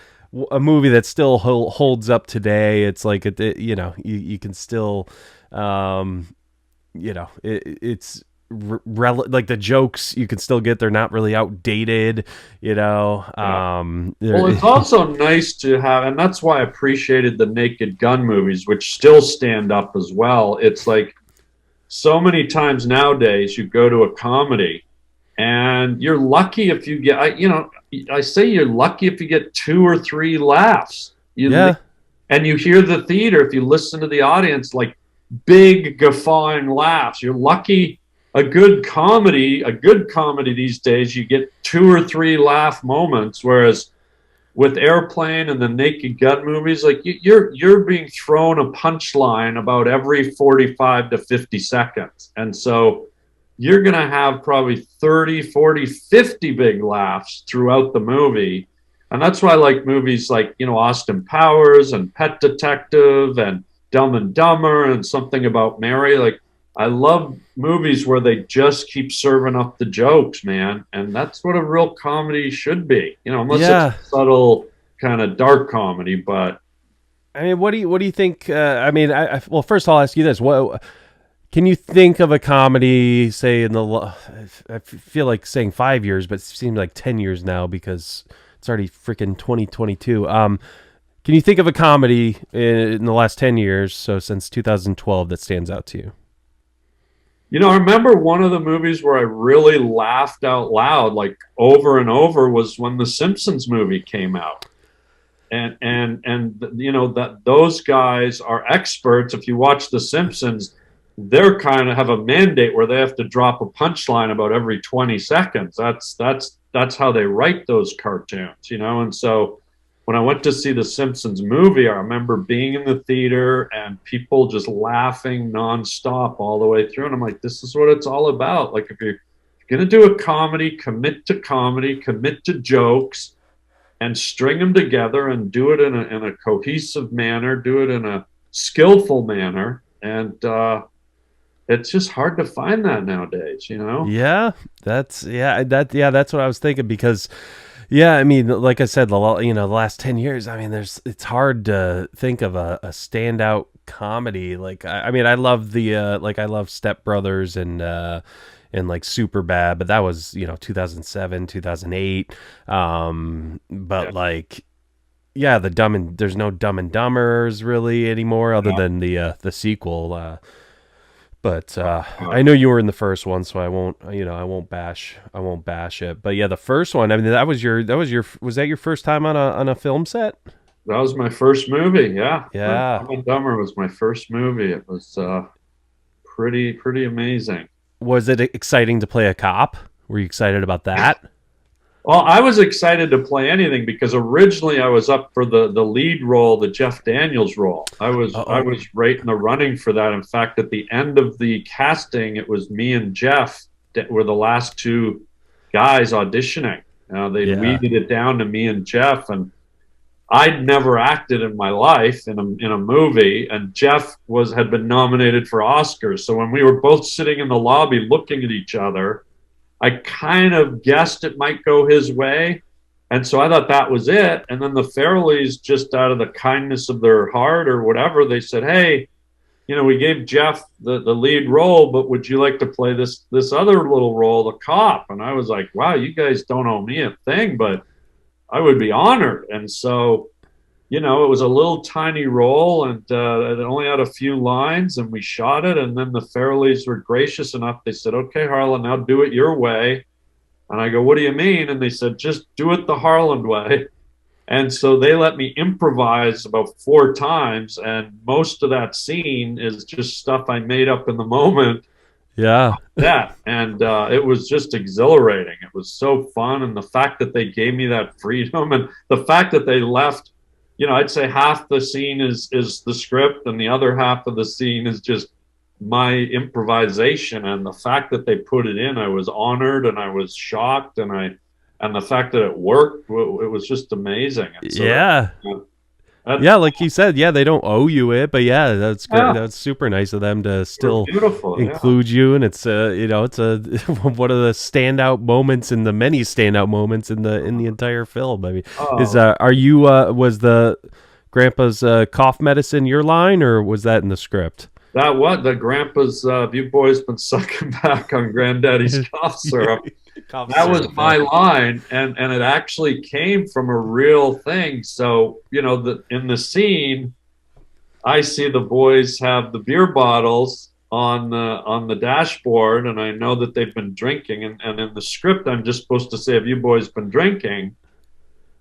a movie that still holds up today. It's like you know, you can still, you know, it's like the jokes you can still get. They're not really outdated. You know, Yeah. Well, it's also nice to have, and that's why I appreciated the Naked Gun movies, which still stand up as well. It's like so many times nowadays you go to a comedy and you're lucky if you get, you know, I say you're lucky if you get two or three laughs. yeah, And you hear the theater, if you listen to the audience, like big guffawing laughs. You're lucky. A good comedy these days, you get two or three laugh moments, whereas with Airplane and the Naked Gun movies, like you're being thrown a punchline about every 45 to 50 seconds. And so you're going to have probably 30, 40, 50 big laughs throughout the movie. And that's why I like movies like, you know, Austin Powers and Pet Detective and Dumb and Dumber and Something About Mary. Like, I love movies where they just keep serving up the jokes, man. And that's what a real comedy should be, you know, unless it's yeah. a subtle kind of dark comedy. But I mean, what do you think? I mean, well, first I'll ask you this: what can you think of a comedy? Say I feel like saying 5 years, but it seems like 10 years now because it's already freaking 2022. Can you think of a comedy in the last 10 years, so since 2012, that stands out to you? you know, I remember one of the movies where I really laughed out loud, like over and over, was when the Simpsons movie came out. And you know that those guys are experts. If you watch The Simpsons, they're kind of have a mandate where they have to drop a punchline about every 20 seconds. That's how they write those cartoons, you know. And so when I went to see the Simpsons movie, I remember being in the theater and people just laughing nonstop all the way through. And I'm like, this is what it's all about. Like, if you're going to do a comedy, commit to jokes, and string them together and do it in a cohesive manner, do it in a skillful manner. And it's just hard to find that nowadays, you know? Yeah, that's what I was thinking because yeah, I mean, like I said, the last 10 years. I mean, it's hard to think of a standout comedy. Like, I mean, I love I love Step Brothers and like Superbad, but that was 2007, 2008. But Yeah. like, yeah, there's no Dumb and Dumbers really anymore, other than the sequel. But I know you were in the first one, so I won't bash it. But yeah, the first one. I mean, was that your first time on a film set? That was my first movie. Yeah. Yeah. Dumb and Dumber was my first movie. It was pretty amazing. Was it exciting to play a cop? Were you excited about that? Well, I was excited to play anything because originally I was up for the lead role, the Jeff Daniels role. I Oh, was right in the running for that. In fact, at the end of the casting, it was me and Jeff that were the last two guys auditioning. They'd yeah, weeded it down to me and Jeff, and I'd never acted in my life in a movie, and Jeff had been nominated for Oscars. So when we were both sitting in the lobby looking at each other, I kind of guessed it might go his way. And so I thought that was it. And then the Farrellys, just out of the kindness of their heart or whatever, they said, hey, you know, we gave Jeff the lead role, but would you like to play this other little role, the cop? And I was like, wow, you guys don't owe me a thing, but I would be honored. And so, you know, it was a little tiny role, and it only had a few lines, and we shot it. And then the Farrellys were gracious enough. They said, okay, Harland, now do it your way. And I go, what do you mean? And they said, just do it the Harland way. And so they let me improvise about 4 times. And most of that scene is just stuff I made up in the moment. yeah, That. And it was just exhilarating. It was so fun. And the fact that they gave me that freedom, and the fact that they left I'd say half the scene is the script, and the other half of the scene is just my improvisation. And the fact that they put it in, I was honored and I was shocked, and the fact that it worked, it was just amazing. And so Yeah. that Yeah, like you said, yeah, they don't owe you it, but yeah, that's great. yeah, That's super nice of them to they're still beautiful. Yeah. include you, and it's it's a one of the standout moments in the many standout moments in the entire film. I mean, is Oh, are you was the grandpa's cough medicine your line, or was that in the script? that what the grandpa's you boys been sucking back on granddaddy's cough syrup. Cough That was syrup. Yeah. my line, and it actually came from a real thing. So in the scene, I see the boys have the beer bottles on the dashboard, and I know that they've been drinking. And in the script, I'm just supposed to say, "Have you boys been drinking?"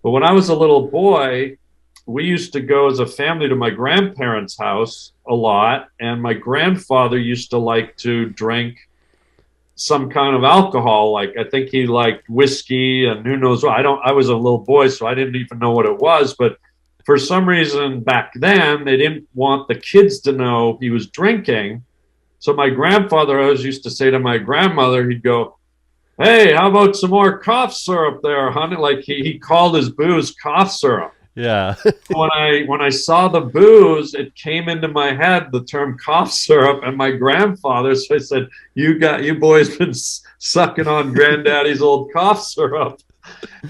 But when I was a little boy, we used to go as a family to my grandparents' house a lot, and my grandfather used to like to drink some kind of alcohol. Like I think he liked whiskey and who knows what. I was a little boy, so I didn't even know what it was. But for some reason back then, they didn't want the kids to know he was drinking. So my grandfather always used to say to my grandmother, he'd go, "Hey, how about some more cough syrup there, honey?" Like he called his booze cough syrup. Yeah. When I saw the booze, it came into my head the term cough syrup, and my grandfather. So I said, "You boys been sucking on granddaddy's old cough syrup."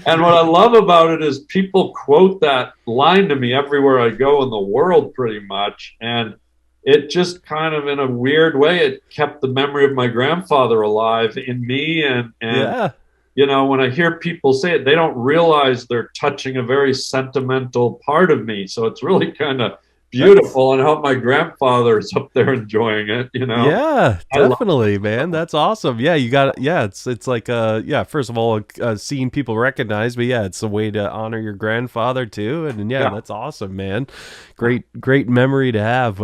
And what I love about it is people quote that line to me everywhere I go in the world, pretty much, and it just kind of in a weird way it kept the memory of my grandfather alive in me, and Yeah. when I hear people say it, they don't realize they're touching a very sentimental part of me. So it's really kind of That's beautiful, and I hope my grandfather is up there enjoying it. Yeah, I love definitely, man. That's awesome. Yeah, you got yeah, it's like yeah, first of all, a scene people recognize, but yeah, it's a way to honor your grandfather too. And yeah, yeah, that's awesome, man. Great memory to have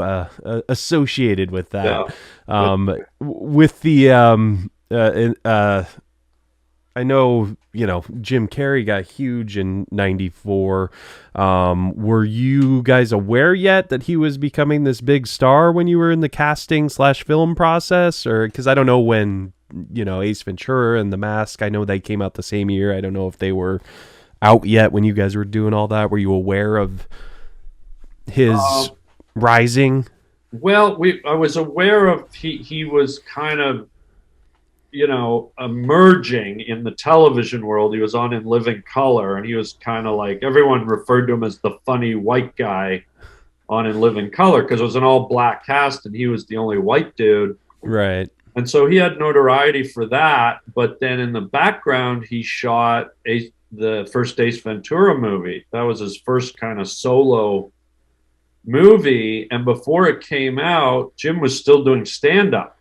associated with that. yeah. But With the I know, Jim Carrey got huge in '94. Were you guys aware yet that he was becoming this big star when you were in the casting/film process? Or because I don't know when, Ace Ventura and The Mask, I know they came out the same year. I don't know if they were out yet when you guys were doing all that. Were you aware of his um, rising? well, I was aware of he was kind of emerging in the television world. He was on In Living Color, and he was kind of like everyone referred to him as the funny white guy on In Living Color because it was an all black cast and he was the only white dude. Right. And so he had notoriety for that. But then in the background, he shot the first Ace Ventura movie. That was his first kind of solo movie. And before it came out, Jim was still doing stand up.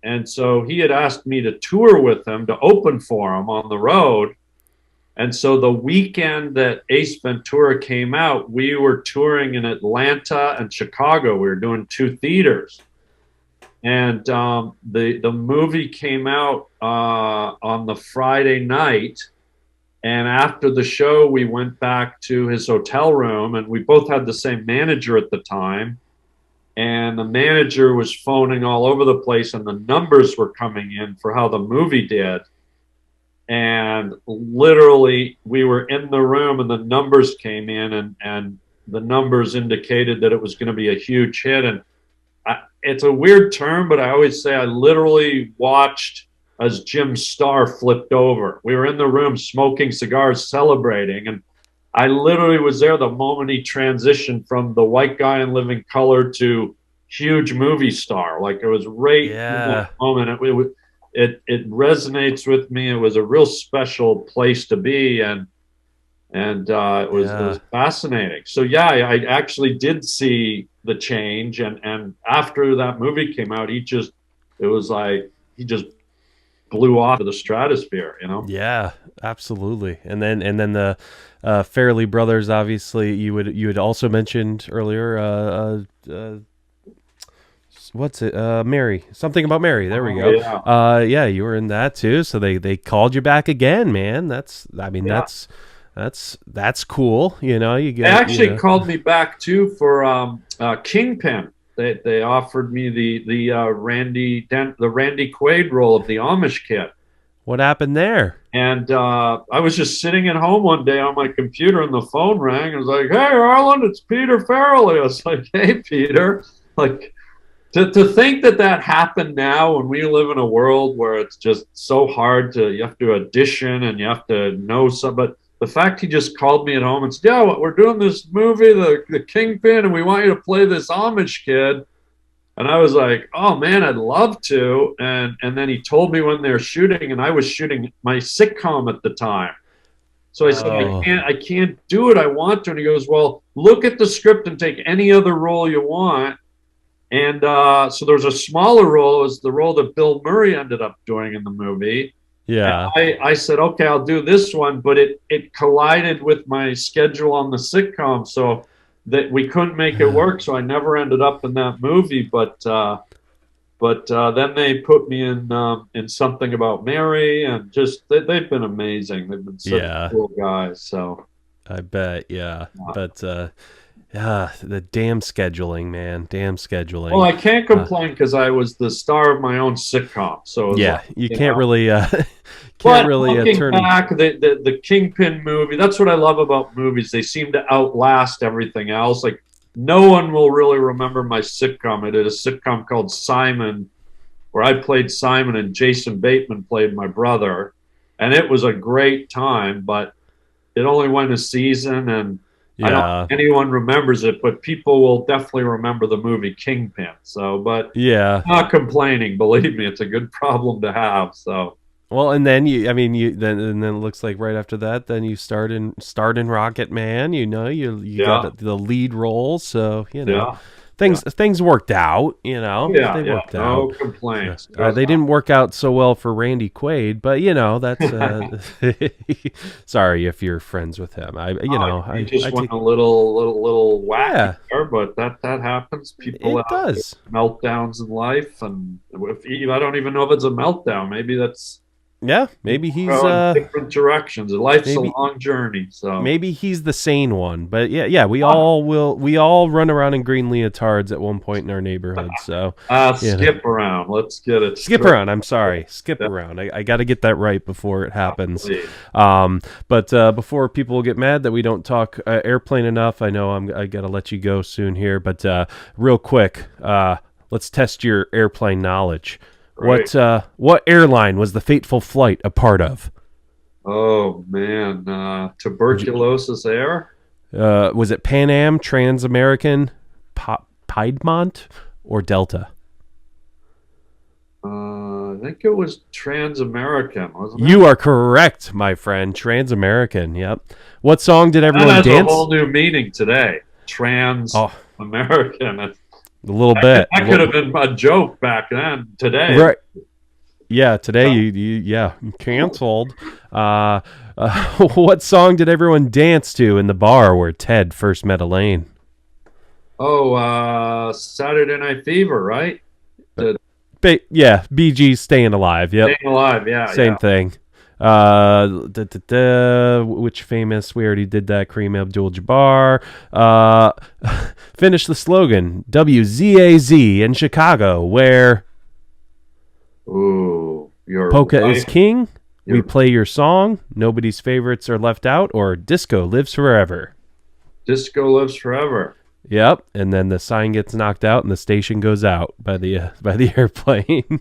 And so he had asked me to tour with him to open for him on the road. And so the weekend that Ace Ventura came out, we were touring in Atlanta and Chicago. We were doing two theaters. And the movie came out on the Friday night. And after the show, we went back to his hotel room, and we both had the same manager at the time. And the manager was phoning all over the place, and the numbers were coming in for how the movie did. And literally, we were in the room, and the numbers came in, and the numbers indicated that it was going to be a huge hit. And it's a weird term, but I always say I literally watched as Jim's star flipped over. We were in the room smoking cigars, celebrating, and I literally was there the moment he transitioned from the white guy in Living Color to huge movie star. Like it was right in Yeah. that moment. It resonates with me. It was a real special place to be, and it was Yeah. fascinating. So yeah, I actually did see the change, and after that movie came out, it was like he just blew off to the stratosphere. Yeah, absolutely. And then the Fairley brothers, obviously, you had also mentioned earlier. What's it? Mary. Something about Mary. There we Oh, go. yeah, Yeah, you were in that too. So they called you back again, man. That's I mean yeah. that's That's cool. You know, you They get, actually called me back too for Kingpin. They offered me the Randy Quaid role of the Amish kid. what happened there? And I was just sitting at home one day on my computer, and the phone rang. I was like, "Hey, Harland, it's Peter Farrelly." I was like, "Hey, Peter." Like, to think that that happened now, when we live in a world where it's just so hard you have to audition and you have to know some. But the fact he just called me at home and said, "Yeah, we're doing this movie, the Kingpin, and we want you to play this Amish kid." And I was like, "Oh man, I'd love to." And then he told me when they're shooting, and I was shooting my sitcom at the time. So I said, Oh, I can't do it. I want to. And he goes, "Well, look at the script and take any other role you want." And so there was a smaller role. It was the role that Bill Murray ended up doing in the movie. yeah. And I said, "Okay, I'll do this one," but it collided with my schedule on the sitcom, so that we couldn't make it work. So I never ended up in that movie. But then they put me in Something About Mary, and just they've been amazing. They've been such Yeah. cool guys. So I bet, yeah. But yeah, the damn scheduling, man. Damn scheduling. well, I can't complain because I was the star of my own sitcom. So it was Yeah, like, you you can't know. really But can't really looking turn. back, the Kingpin movie, that's what I love about movies. They seem to outlast everything else. Like, no one will really remember my sitcom. I did a sitcom called Simon, where I played Simon and Jason Bateman played my brother. And it was a great time, but it only went a season, and I don't Yeah. think anyone remembers it, but people will definitely remember the movie Kingpin. So, but Yeah. I'm not complaining. Believe me, it's a good problem to have. So, Well, and then I mean, and then it looks like right after that, then you start in Rocket Man. You know, you yeah, got the lead role, so yeah, yeah. things worked out. You Oh, know, yeah, they yeah. worked No out. complaints. They didn't work out so well for Randy Quaid, but you know that's. Sorry if you're friends with him. He just I went take. a little wacky Yeah, there, but that happens. People it have does. meltdowns in life, and I don't even know if it's a meltdown. Maybe that's Yeah, maybe he's going different directions. Life's a maybe long journey, so maybe he's the sane one, but yeah, ah, we all run around in green leotards at one point in our neighborhood. So, you know, skip around. Let's get it skip straight. around. I'm sorry, skip Yeah, around. I got to get that right before it happens. please. But before people get mad that we don't talk airplane enough, I know I got to let you go soon here. But real quick, let's test your airplane knowledge. Great. What airline was the fateful flight a part of? Oh man, tuberculosis air. Was it Pan Am, Trans-American, Piedmont, or Delta? I think it was Trans-American, wasn't it? You are correct, my friend. Trans-American. Yep. What song did That everyone has a dance? whole new meaning today. Oh, Trans-American. a little bit. That could have been a joke back then. Today, Right. Yeah. Today, you canceled. What song did everyone dance to in the bar where Ted first met Elaine? Saturday Night Fever, right? Yeah, Bee Gees, Staying Alive. Yep. Staying Alive, yeah, Same yeah. thing. Which famous? We already did that. Kareem Abdul-Jabbar. Finish the slogan. WZAZ in Chicago, where Ooh, your polka is wife, king. We your play your song. Nobody's favorites are left out. Or disco lives forever. disco lives forever. Yep, and then the sign gets knocked out and the station goes out by the airplane.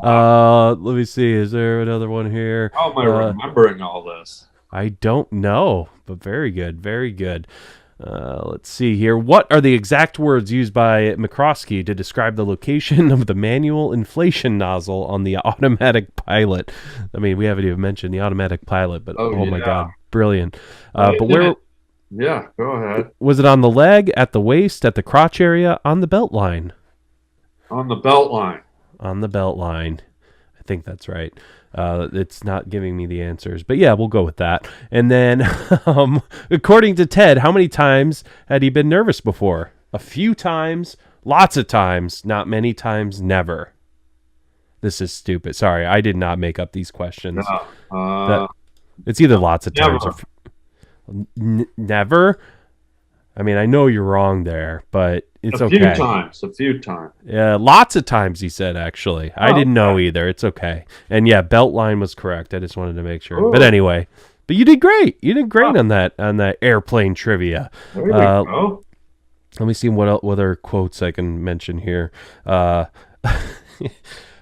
Let me see. Is there another one here? How am I remembering all this? I don't know, but very good, very good. Let's see here. What are the exact words used by McCroskey to describe the location of the manual inflation nozzle on the automatic pilot? I mean, we haven't even mentioned the automatic pilot, but oh my Yeah. God, brilliant. Well, But where Yeah, go ahead. was it? On the leg, at the waist, at the crotch area, on the belt line? On the belt line. On the belt line. I think that's right. It's not giving me the answers, but yeah, we'll go with that. And then, according to Ted, how many times had he been nervous before? A few times, lots of times, not many times, never. This is stupid. Sorry, I did not make up these questions. Yeah. That it's either lots of times or Never. Never. I mean, I know you're wrong there, but it's A few okay. times, a few times. Yeah, lots of times he said, actually. I Oh, didn't know either. It's okay. And yeah, Beltline was correct. I just wanted to make sure. But oh, anyway, but you did great. You did great oh, on that airplane trivia. there we Uh, go. let me see what other quotes I can mention here.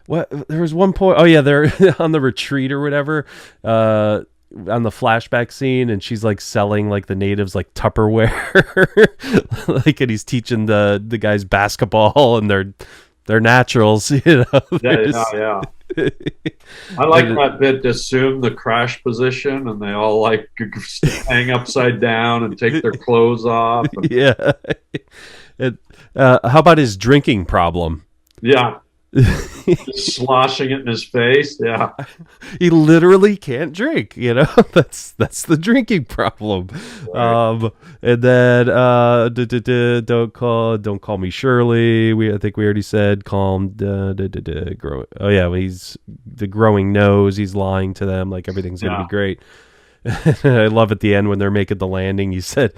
What there was one point. Oh yeah, they're on the retreat or whatever. On the flashback scene, and she's like selling like the natives like Tupperware, like, and he's teaching the guys basketball and they're naturals, you know. Yeah. I like that bit. Assume the crash position, and they all like hang upside down and take their clothes off. And, Yeah. How about his drinking problem? yeah, just sloshing it in his face. Yeah, He literally can't drink, you know. That's the drinking problem. right. And then don't call me Shirley. I think we already said call him grow. Oh yeah, when he's the growing nose, he's lying to them like everything's gonna Yeah, be great. I love at the end when they're making the landing, he said,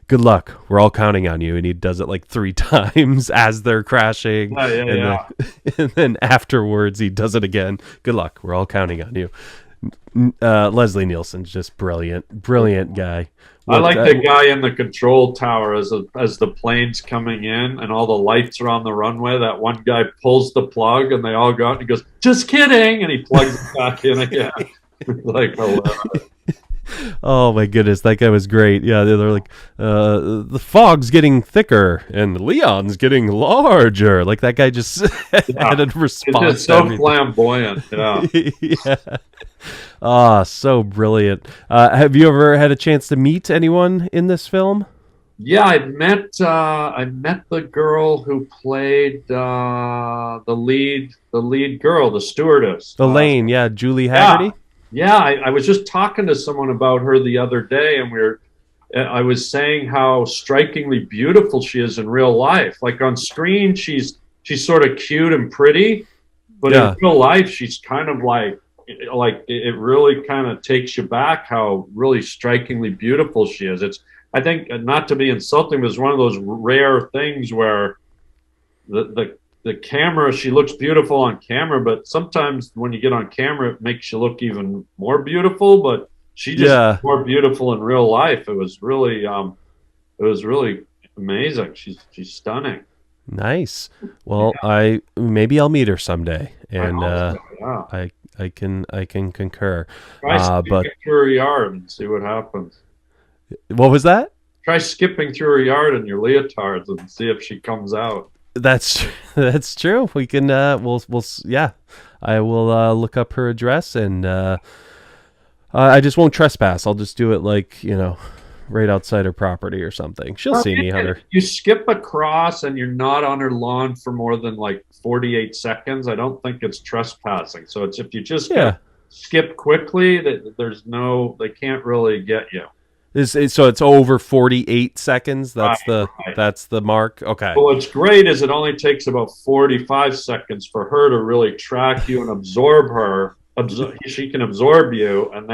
good luck, we're all counting on you, and he does it like 3 times as they're crashing, and yeah. then and then afterwards he does it again. Good luck, we're all counting on you. Leslie Nielsen's just brilliant guy. I What like the guy in the control tower as the plane's coming in and all the lights are on the runway. That one guy pulls the plug and they all go out and he goes, "Just kidding," and he plugs it back in again. Like, Oh my goodness, that guy was great. Yeah, they're like, the fog's getting thicker and Leon's getting larger. Like that guy just had a it's response just to so everything. flamboyant. Yeah. Yeah. Ah, so brilliant. Have you ever had a chance to meet anyone in this film? Yeah, I met the girl who played the lead girl, the stewardess. Elaine, yeah, Julie Yeah, Haggerty. yeah. I was just talking to someone about her the other day, and I was saying how strikingly beautiful she is in real life. Like on screen, she's sort of cute and pretty, but in Yeah. real life, she's kind of like it really kind of takes you back how really strikingly beautiful she is. It's I think not to be insulting, but it's one of those rare things where the camera, she looks beautiful on camera, but sometimes when you get on camera, it makes you look even more beautiful. But she just Yeah. more beautiful in real life. It was really amazing. She's stunning. Nice. Yeah, Well, I maybe I'll meet her someday, I and hope so. Yeah, I can concur. try But skipping through her yard and see what happens. what was that? Try skipping through her yard in your leotards and see if she comes out. That's that's true. We can yeah. I will look up her address, and I just won't trespass. I'll just do it like, right outside her property or something. She'll Well, see me, Hunter. you skip across and you're not on her lawn for more than like 48 seconds. I don't think it's trespassing. So it's if you just Yeah. skip quickly, that they can't really get you. So it's over 48 seconds. Right, right. That's the mark. Okay. But what's great is it only takes about 45 seconds for her to really track you and absorb her. She can absorb you, and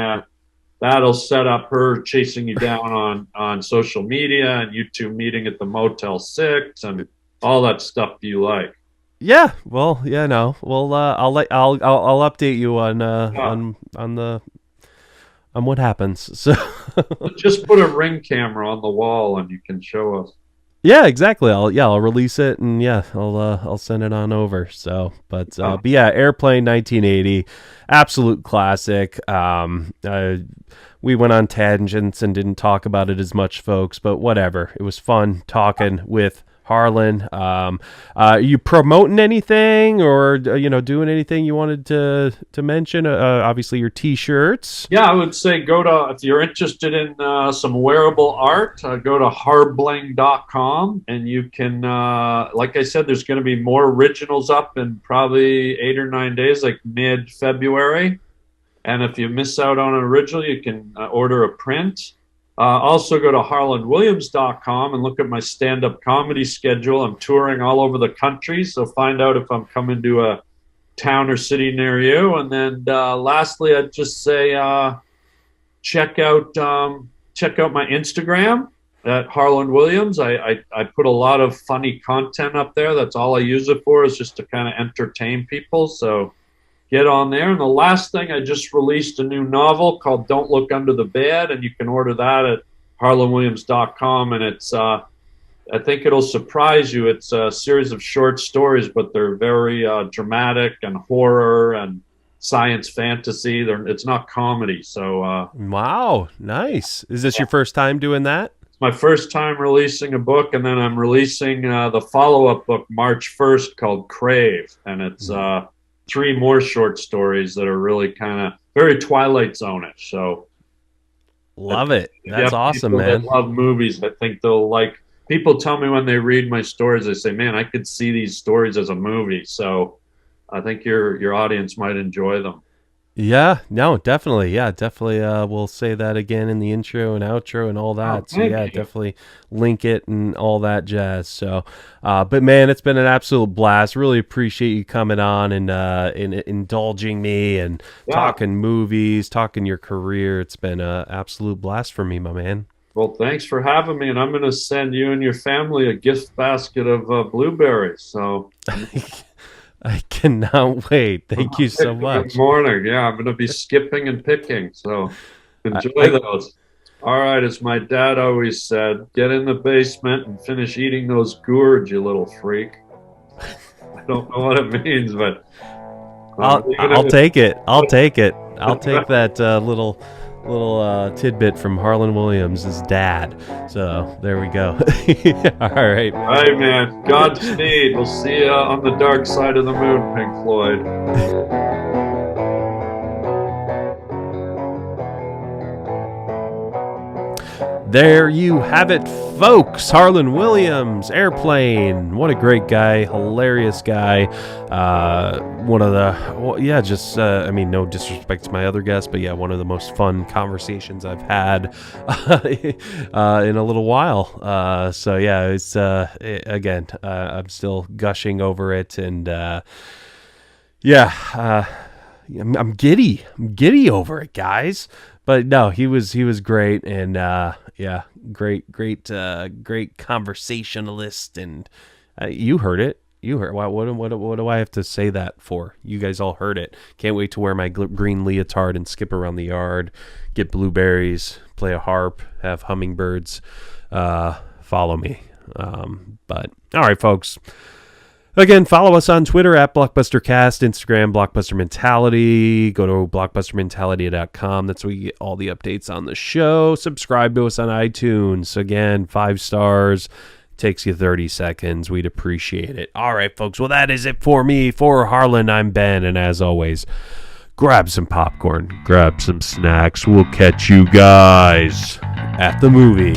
that'll set up her chasing you down on social media and you two meeting at the Motel 6 and all that stuff you like. Yeah. Well, yeah, no. Well, I'll update you on Yeah. on what happens. So Just put a ring camera on the wall and you can show us. yeah, exactly. I'll release it, and yeah, I'll send it on over. So, but yeah, Airplane 1980, absolute classic. We went on tangents and didn't talk about it as much, folks, but whatever. It was fun talking with Harlan. You promoting anything, or doing anything you wanted to mention? Obviously your T-shirts. Yeah, I would say if you're interested in some wearable art, go to harbling.com and you can, like I said, there's going to be more originals up in probably 8 or 9 days, like mid-February. And if you miss out on an original, you can order a print. Also go to harlandwilliams.com and look at my stand-up comedy schedule. I'm touring all over the country, so find out if I'm coming to a town or city near you. And then lastly, I'd just say check out check out my Instagram at Harland Williams. I put a lot of funny content up there. That's all I use it for, is just to kind of entertain people. So get on there. And the last thing, I just released a new novel called Don't Look Under the Bed, and you can order that at harlandwilliams.com. And it's I think it'll surprise you. It's a series of short stories, but they're very dramatic and horror and science fantasy. It's not comedy. So wow, nice. Is this your first time doing that? It's my first time releasing a book, and then I'm releasing the follow-up book March 1st called Crave, and it's 3 more short stories that are really kind of very Twilight Zone-ish. So love it. That's awesome, man. That love movies. I think they'll like. People tell me when they read my stories, they say, "Man, I could see these stories as a movie." So I think your audience might enjoy them. Yeah, no, definitely. Yeah, definitely. We'll say that again in the intro and outro and all that. So yeah, definitely link it and all that jazz. So, but man, it's been an absolute blast. Really appreciate you coming on and indulging me and talking movies, talking your career. It's been an absolute blast for me, my man. Well, thanks for having me, and I'm going to send you and your family a gift basket of blueberries. So I cannot wait. Thank you so much. Good morning. Yeah, I'm going to be skipping and picking, so enjoy those. All right, as my dad always said, get in the basement and finish eating those gourds, you little freak. I don't know what it means, but I'll take it. I'll take it. I'll take that little tidbit from Harland Williams' dad. So there we go. All right. All right, man. Godspeed. We'll see you on the dark side of the moon, Pink Floyd. There you have it, folks. Harland Williams, Airplane. What a great guy, hilarious guy. One of the, I mean, no disrespect to my other guests, but yeah, one of the most fun conversations I've had in a little while. So yeah, it's again, I'm still gushing over it, and I'm giddy over it, guys. But no, he was great, and great conversationalist, and you heard it. You heard what do I have to say that for? You guys all heard it. Can't wait to wear my green leotard and skip around the yard, get blueberries, play a harp, have hummingbirds follow me. But all right, folks. Again, follow us on Twitter at BlockbusterCast, Instagram, Blockbuster Mentality. Go to blockbustermentality.com. That's where you get all the updates on the show. Subscribe to us on iTunes. Again, 5 stars. Takes you 30 seconds. We'd appreciate it. All right, folks. Well, that is it for me. For Harland, I'm Ben. And as always, grab some popcorn, grab some snacks. We'll catch you guys at the movies.